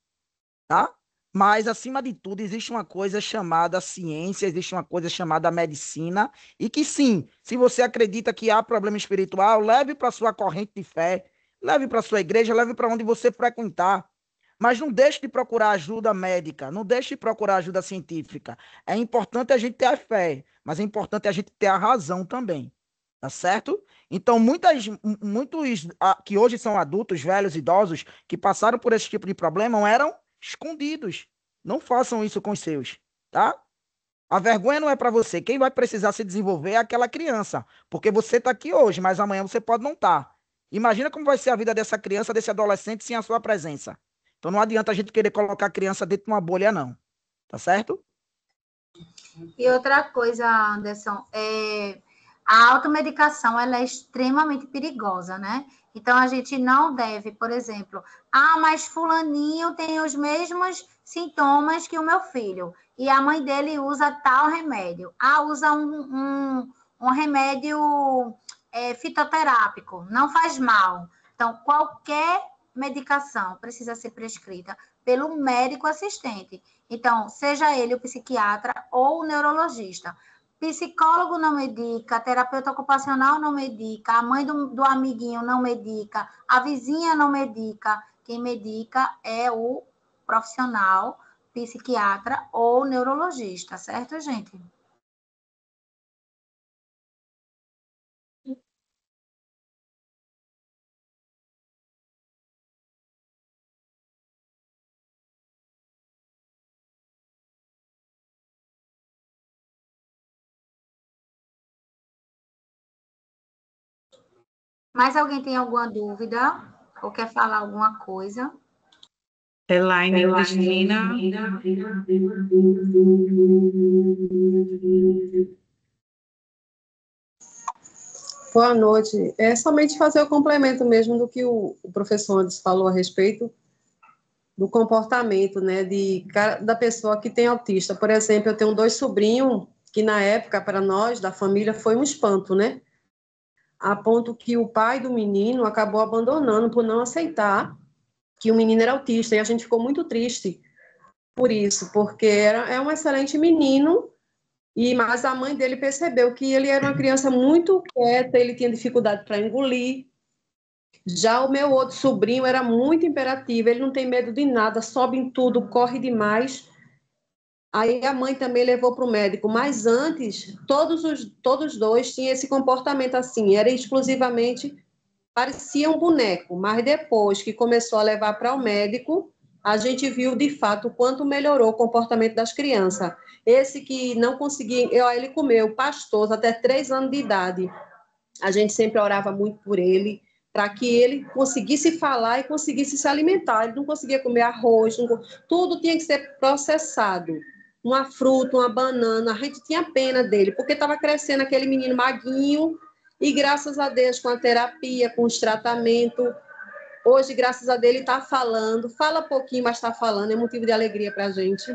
tá? Mas, acima de tudo, existe uma coisa chamada ciência, existe uma coisa chamada medicina, e que sim, se você acredita que há problema espiritual, leve para sua corrente de fé, leve para sua igreja, leve para onde você frequentar. Mas não deixe de procurar ajuda médica, não deixe de procurar ajuda científica. É importante a gente ter a fé, mas é importante a gente ter a razão também. Tá certo? Então, muitos que hoje são adultos, velhos, idosos, que passaram por esse tipo de problema, eram escondidos. Não façam isso com os seus, tá? A vergonha não é para você. Quem vai precisar se desenvolver é aquela criança. Porque você está aqui hoje, mas amanhã você pode não estar. Imagina como vai ser a vida dessa criança, desse adolescente, sem a sua presença. Então, não adianta a gente querer colocar a criança dentro de uma bolha, não. Tá certo? E outra coisa, Anderson, A automedicação, ela é extremamente perigosa, né? Então, a gente não deve, por exemplo, mas fulaninho tem os mesmos sintomas que o meu filho, e a mãe dele usa tal remédio. Usa um remédio fitoterápico, não faz mal. Então, qualquer medicação precisa ser prescrita pelo médico assistente. Então, seja ele o psiquiatra ou o neurologista. Psicólogo não medica, terapeuta ocupacional não medica, a mãe do amiguinho não medica, a vizinha não medica. Quem medica é o profissional, psiquiatra ou neurologista, certo, gente? Mais alguém tem alguma dúvida? Ou quer falar alguma coisa? Elaine Cristina. Boa noite. É somente fazer o complemento mesmo do que o professor antes falou a respeito do comportamento, né, da pessoa que tem autista. Por exemplo, eu tenho 2 sobrinhos que na época, para nós, da família, foi um espanto, né? A ponto que o pai do menino acabou abandonando por não aceitar que o menino era autista, e a gente ficou muito triste por isso, porque é um excelente menino, mas a mãe dele percebeu que ele era uma criança muito quieta, ele tinha dificuldade para engolir. Já o meu outro sobrinho era muito imperativo, ele não tem medo de nada, sobe em tudo, corre demais. Aí a mãe também levou para o médico, mas antes, todos dois tinham esse comportamento assim, era exclusivamente, parecia um boneco, mas depois que começou a levar para o médico, a gente viu de fato o quanto melhorou o comportamento das crianças. Esse que não conseguia, ele comeu pastoso até 3 anos de idade. A gente sempre orava muito por ele, para que ele conseguisse falar e conseguisse se alimentar. Ele não conseguia comer arroz, tudo tinha que ser processado. Uma fruta, uma banana, a gente tinha pena dele, porque estava crescendo aquele menino maguinho, e graças a Deus, com a terapia, com os tratamentos, hoje, graças a Deus, ele está falando, fala pouquinho, mas está falando, é motivo de alegria para a gente.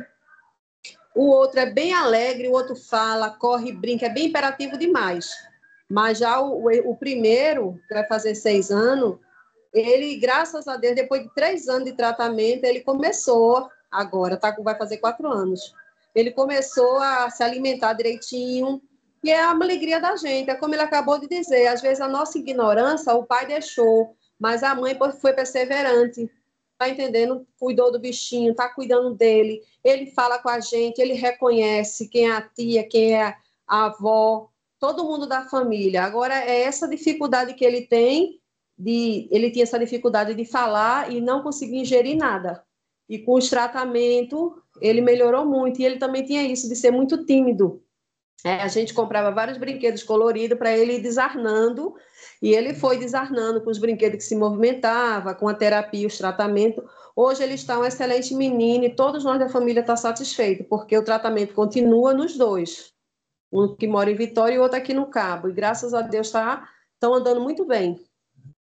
O outro é bem alegre, o outro fala, corre, brinca, é bem imperativo demais. Mas já o primeiro, que vai fazer 6 anos, ele, graças a Deus, depois de 3 anos de tratamento, ele começou, agora vai fazer 4 anos, ele começou a se alimentar direitinho, e é a alegria da gente, é como ele acabou de dizer, às vezes a nossa ignorância, o pai deixou, mas a mãe foi perseverante, tá entendendo? Cuidou do bichinho, está cuidando dele, ele fala com a gente, ele reconhece quem é a tia, quem é a avó, todo mundo da família. Agora, é essa dificuldade que ele tem, ele tinha essa dificuldade de falar e não conseguir ingerir nada. E com os tratamentos, ele melhorou muito, e ele também tinha isso de ser muito tímido. A gente comprava vários brinquedos coloridos para ele ir desarnando, e ele foi desarnando com os brinquedos que se movimentavam, com a terapia, os tratamentos. Hoje ele está um excelente menino, e todos nós da família estamos satisfeitos, porque o tratamento continua nos 2. Um que mora em Vitória e o outro aqui no Cabo. E graças a Deus estão andando muito bem.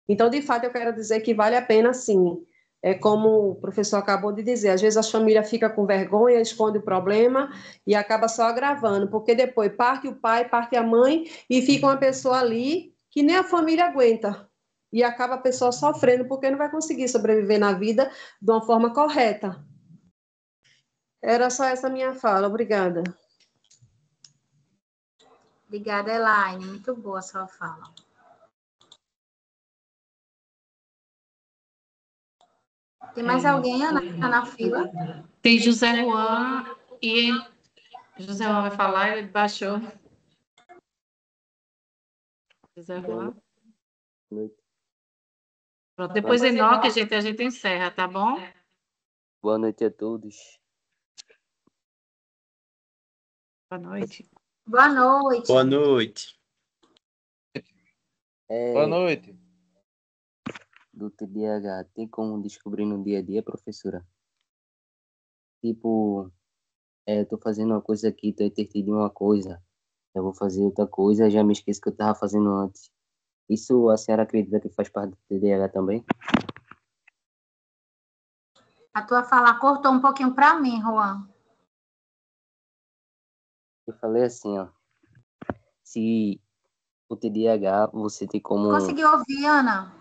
Então, de fato, eu quero dizer que vale a pena, sim. É como o professor acabou de dizer, às vezes as famílias ficam com vergonha, esconde o problema e acaba só agravando, porque depois parte o pai, parte a mãe e fica uma pessoa ali que nem a família aguenta. E acaba a pessoa sofrendo porque não vai conseguir sobreviver na vida de uma forma correta. Era só essa minha fala. Obrigada. Obrigada, Elaine. Muito boa a sua fala. Tem mais alguém, Ana, na fila? Tem José Juan, e José Juan vai falar, ele baixou. José Juan. Pronto, depois Enoque, a gente encerra, tá bom? Boa noite a todos. Boa noite. Boa noite. Boa noite. Boa noite. Do TDAH, tem como descobrir no dia a dia, professora? Tipo, tô fazendo uma coisa aqui, tô entendido uma coisa, eu vou fazer outra coisa, já me esqueço que eu estava fazendo antes. Isso a senhora acredita que faz parte do TDAH também? A tua fala cortou um pouquinho para mim, Juan. Eu falei assim, ó, se o TDAH você tem como... Conseguiu ouvir, Ana?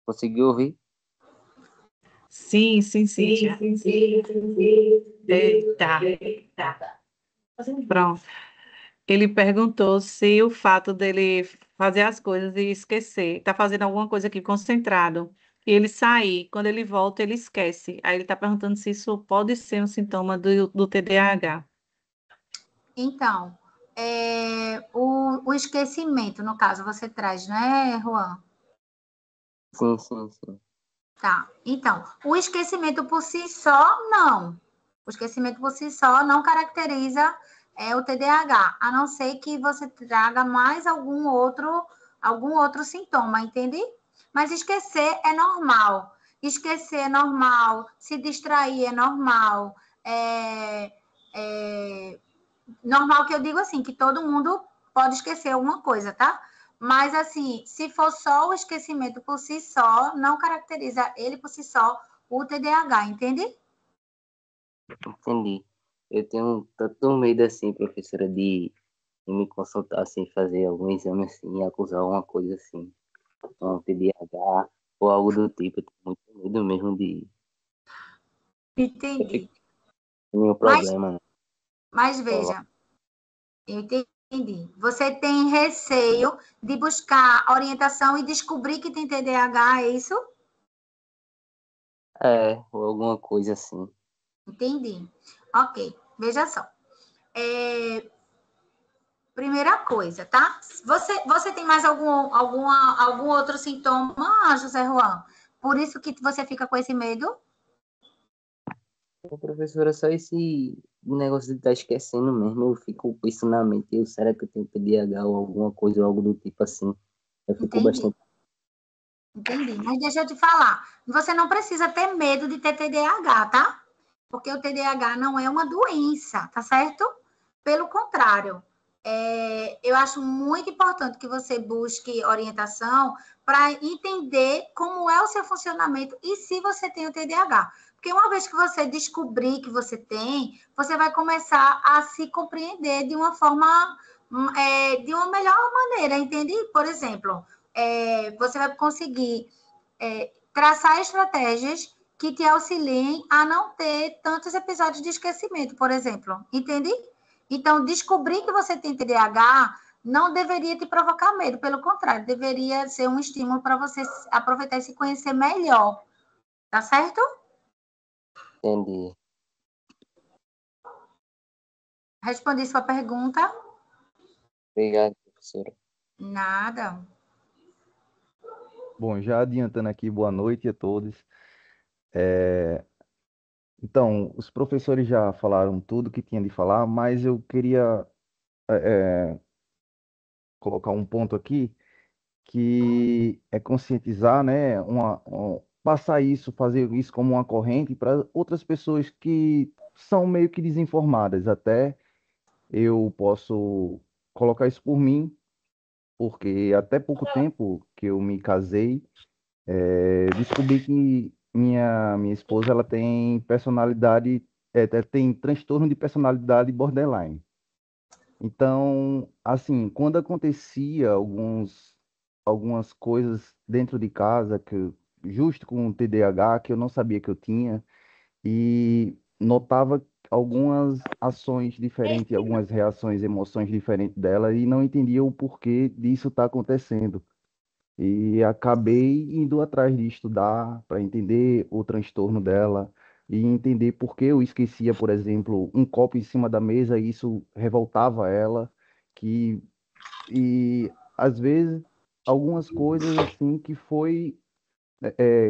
Conseguiu ouvir? Sim, Cíntia. Eita. Pronto. Ele perguntou se o fato dele fazer as coisas e esquecer, tá fazendo alguma coisa aqui concentrado, e ele sair, quando ele volta, ele esquece. Aí ele está perguntando se isso pode ser um sintoma do TDAH. Então, o esquecimento, no caso, você traz, né, Juan? Sim. Tá. Então, o esquecimento por si só, não. O esquecimento por si só não caracteriza o TDAH, a não ser que você traga mais algum outro sintoma, entende? Mas esquecer é normal. Esquecer é normal, se distrair é normal. Normal que eu digo assim, que todo mundo pode esquecer alguma coisa, tá? Mas, assim, se for só o esquecimento por si só, não caracteriza ele por si só o TDAH, entende? Entendi. Eu tenho tanto medo assim, professora, de me consultar assim, fazer algum exame assim, e acusar alguma coisa assim, um TDAH ou algo do tipo. Eu tenho muito medo mesmo de... Entendi. Nenhum problema, né? Mas veja, eu entendi. Você tem receio de buscar orientação e descobrir que tem TDAH, é isso? Ou alguma coisa assim. Entendi. Ok, veja só. Primeira coisa, tá? Você tem mais algum outro sintoma, José Juan? Por isso que você fica com esse medo? Professora, só esse negócio de estar esquecendo mesmo, eu fico com isso na mente. Será que eu tenho TDAH ou alguma coisa, ou algo do tipo assim? Eu fico bastante... Entendi. Mas deixa eu te falar, você não precisa ter medo de ter TDAH, tá? Porque o TDAH não é uma doença, tá certo? Pelo contrário, eu acho muito importante que você busque orientação para entender como é o seu funcionamento e se você tem o TDAH. Porque uma vez que você descobrir que você tem, você vai começar a se compreender de uma forma, de uma melhor maneira, entende? Por exemplo, você vai conseguir traçar estratégias que te auxiliem a não ter tantos episódios de esquecimento, por exemplo, entende? Então, descobrir que você tem TDAH não deveria te provocar medo, pelo contrário, deveria ser um estímulo para você aproveitar e se conhecer melhor, tá certo? Entendi. Respondi sua pergunta? Obrigado, professora. Nada. Bom, já adiantando aqui, boa noite a todos. Então, os professores já falaram tudo que tinha de falar, mas eu queria colocar um ponto aqui que é conscientizar, né, passar isso, fazer isso como uma corrente para outras pessoas que são meio que desinformadas. Até eu posso colocar isso por mim, porque até pouco tempo que eu me casei, descobri que minha esposa ela tem personalidade, tem transtorno de personalidade borderline. Então, assim, quando acontecia algumas coisas dentro de casa, justo com o TDAH, que eu não sabia que eu tinha, e notava algumas ações diferentes, algumas reações, emoções diferentes dela, e não entendia o porquê disso estar acontecendo. E acabei indo atrás de estudar para entender o transtorno dela e entender por que eu esquecia, por exemplo, um copo em cima da mesa e isso revoltava ela, que e às vezes algumas coisas assim que foi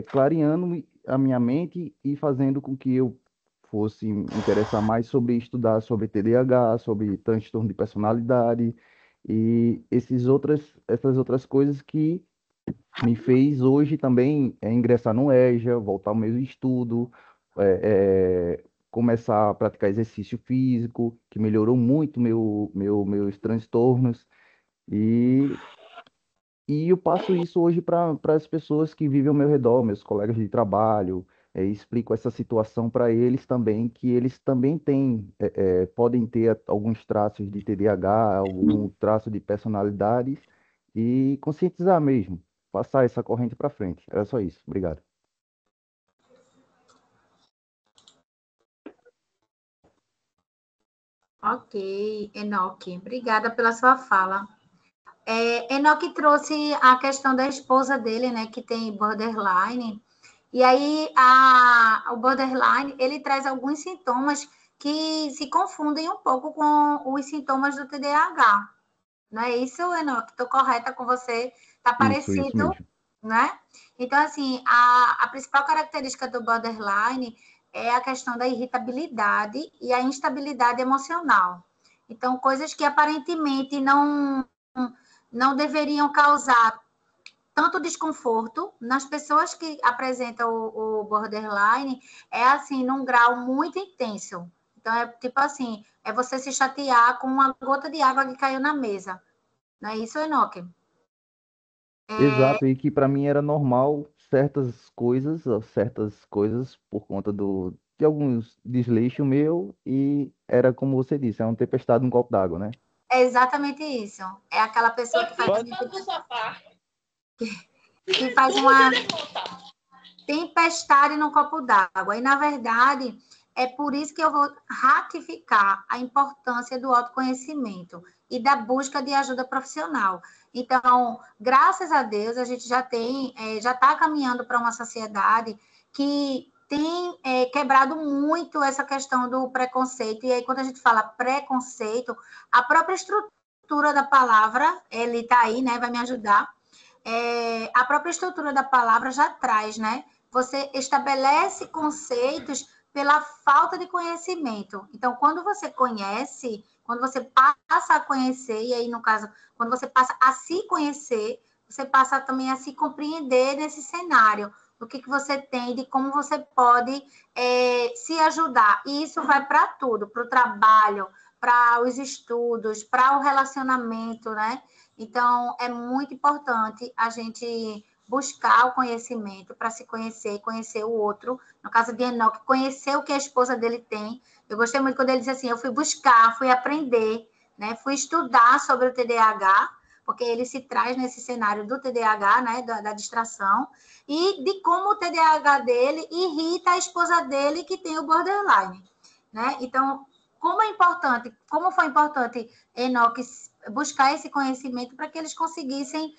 clareando a minha mente e fazendo com que eu fosse me interessar mais sobre estudar sobre TDAH, sobre transtorno de personalidade e essas outras coisas que me fez hoje também ingressar no EJA, voltar ao meu estudo, começar a praticar exercício físico, que melhorou muito meus transtornos. E, e eu passo isso hoje para as pessoas que vivem ao meu redor, meus colegas de trabalho, e explico essa situação para eles também, que eles também têm, podem ter alguns traços de TDAH, algum traço de personalidades, e conscientizar mesmo, passar essa corrente para frente. Era só isso. Obrigado. Ok, Enoque, obrigada pela sua fala. Enoque trouxe a questão da esposa dele, né, que tem borderline, e aí o borderline, ele traz alguns sintomas que se confundem um pouco com os sintomas do TDAH. Não é isso, Enoque? Estou correta com você? Está Isso parecido, mesmo. né? Então, assim, a principal característica do borderline é a questão da irritabilidade e a instabilidade emocional. Então, coisas que aparentemente não deveriam causar tanto desconforto nas pessoas que apresentam o borderline, é assim, num grau muito intenso. Então, é tipo assim, é você se chatear com uma gota de água que caiu na mesa. Não é isso, Enoque? Exato, e que para mim era normal certas coisas por conta de alguns desleixos meu, e era como você disse, é uma tempestade num copo d'água, né? É exatamente isso. É aquela pessoa que faz uma tempestade no copo d'água. E, na verdade, é por isso que eu vou ratificar a importância do autoconhecimento e da busca de ajuda profissional. Então, graças a Deus, a gente já está caminhando para uma sociedade que tem quebrado muito essa questão do preconceito. E aí, quando a gente fala preconceito, a própria estrutura da palavra, ele está aí, né? Vai me ajudar. A própria estrutura da palavra já traz, né? Você estabelece conceitos pela falta de conhecimento. Então, quando você conhece, quando você passa a conhecer, e aí, no caso, quando você passa a se conhecer, você passa também a se compreender nesse cenário, do que você tem, de como você pode se ajudar. E isso vai para tudo, para o trabalho, para os estudos, para o relacionamento, né? Então, é muito importante a gente buscar o conhecimento para se conhecer e conhecer o outro. No caso de Enoque, conhecer o que a esposa dele tem. Eu gostei muito quando ele disse assim, eu fui buscar, fui aprender, né? Fui estudar sobre o TDAH, porque ele se traz nesse cenário do TDAH, né? Da distração, e de como o TDAH dele irrita a esposa dele que tem o borderline, né? Então, como foi importante Enoque buscar esse conhecimento para que eles conseguissem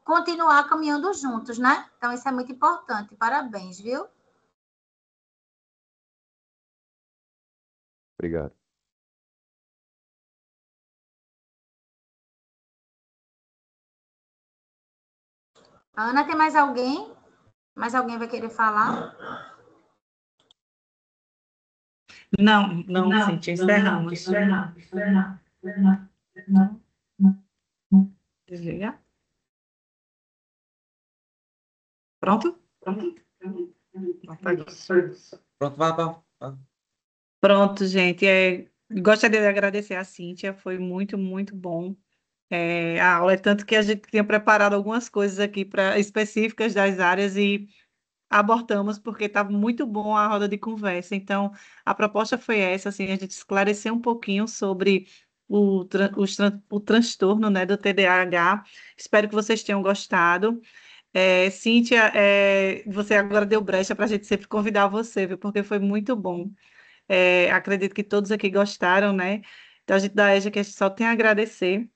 continuar caminhando juntos, né? Então, isso é muito importante. Parabéns, viu? Obrigado. Ana, tem mais alguém? Mais alguém vai querer falar? Não, Cíntia, encerramos. Desligar? Pronto? Apagou. Pronto, vai. Pronto, gente. Gostaria de agradecer a Cíntia, foi muito, muito bom. A aula é tanto que a gente tinha preparado algumas coisas aqui específicas das áreas e abortamos porque estava muito bom a roda de conversa. Então, a proposta foi essa, assim, a gente esclarecer um pouquinho sobre o transtorno, né, do TDAH. Espero que vocês tenham gostado. Cíntia, você agora deu brecha para a gente sempre convidar você, viu? Porque foi muito bom. Acredito que todos aqui gostaram, né? Então, a gente da EJA que a gente só tem a agradecer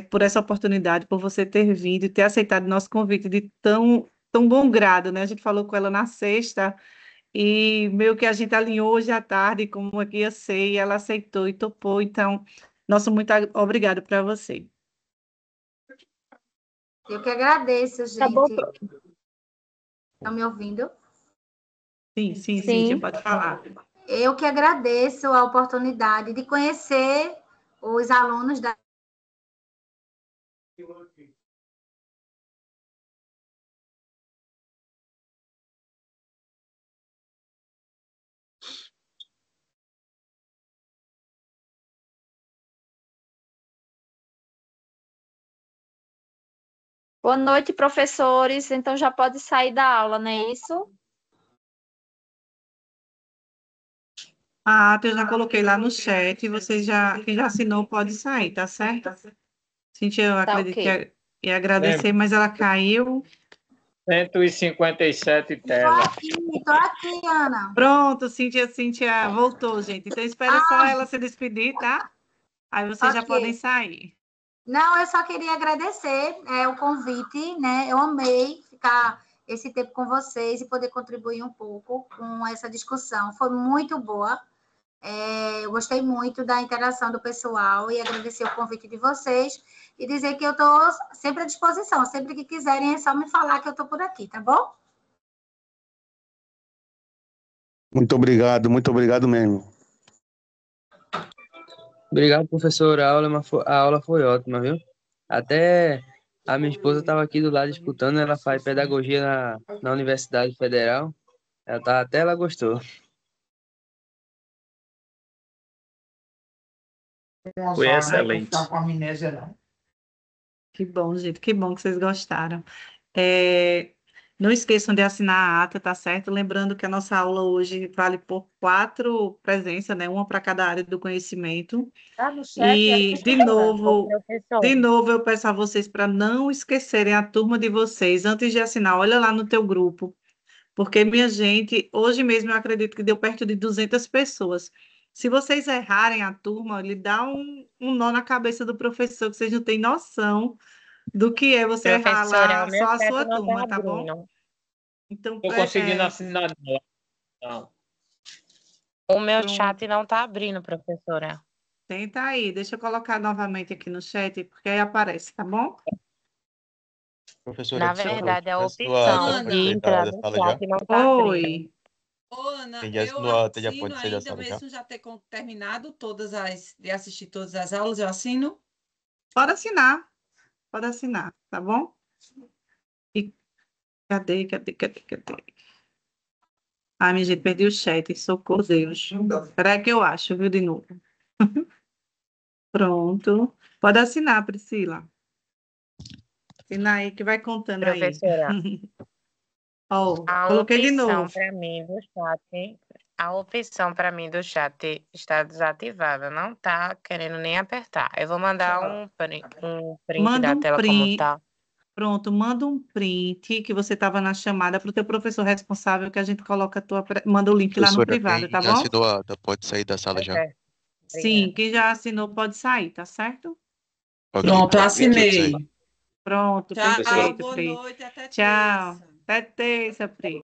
por essa oportunidade, por você ter vindo e ter aceitado nosso convite de tão bom grado, né? A gente falou com ela na sexta e meio que a gente alinhou hoje à tarde como é que ia ser e ela aceitou e topou. Então, nosso muito obrigado para você. Eu que agradeço, gente. Estão me ouvindo? Sim, Cíntia, pode falar. Eu que agradeço a oportunidade de conhecer os alunos da Boa noite, professores. Então já pode sair da aula, não é isso? A ata eu já coloquei lá no chat, quem já assinou pode sair, tá certo? Cintia, eu Tá acredito que ok. ia agradecer, mas ela caiu. 157 Tô tela. aqui, Ana. Pronto, Cíntia voltou, gente. Então espera só ela se despedir, tá? Aí vocês já podem Ok. sair. Não, eu só queria agradecer o convite, né? Eu amei ficar esse tempo com vocês e poder contribuir um pouco com essa discussão. Foi muito boa. Eu gostei muito da interação do pessoal e agradecer o convite de vocês e dizer que eu estou sempre à disposição. Sempre que quiserem, é só me falar que eu estou por aqui, tá bom? Muito obrigado mesmo. Obrigado, professor. A aula foi ótima, viu? Até a minha esposa estava aqui do lado escutando, ela faz pedagogia na Universidade Federal. Até ela gostou. Foi excelente. Com amnésia, não. Que bom, gente, que bom que vocês gostaram. Não esqueçam de assinar a ata, tá certo? Lembrando que a nossa aula hoje vale por 4 presenças, né? Uma para cada área do conhecimento. Tá no chat, E, de novo, professor. eu peço a vocês para não esquecerem a turma de vocês. Antes de assinar, olha lá no teu grupo. Porque, minha gente, hoje mesmo eu acredito que deu perto de 200 pessoas. Se vocês errarem a turma, ele dá um nó na cabeça do professor, que vocês não têm noção do que é você errar Professora, o lá meu só a chat sua não tá turma, tá bom? abrindo. Então, Estou conseguindo assinar. Não. O meu Pronto. chat não tá abrindo, professora. Tenta aí, deixa eu colocar novamente aqui no chat, porque aí aparece, tá bom? Professora, Na desculpa, verdade, a quem assinou a ata opção pode de sair entrar da no sala já? chat não tá abrindo. Oi. Ô, Ana, Quem já eu assinou a ata já assino pode sair da ainda, sala já? mesmo já ter terminado de assistir todas as aulas, eu assino? Pode assinar, tá bom? E cadê? Ai, minha gente, perdi o chat, socorro, Deus. Espera aí que eu acho, viu, de novo. Pronto. Pode assinar, Priscila. Assina aí que vai contando aí. Professora, Ó, a coloquei de opção novo. para mim do chat, a opção para mim do chat está desativada, não tá querendo nem apertar. Eu vou mandar um print Manda da um tela como print. tá. Pronto, manda um print que você estava na chamada para o teu professor responsável, que a gente coloca manda o link lá no Professora, privado, quem tá já bom? assinou a ata pode sair da sala já? Certo. Sim, quem já assinou pode sair, tá certo? Ok, Pronto, pode assinei. sair. Pronto, Tchau, perfeito, boa Pri. noite, até Tchau. terça. Até terça, Pri.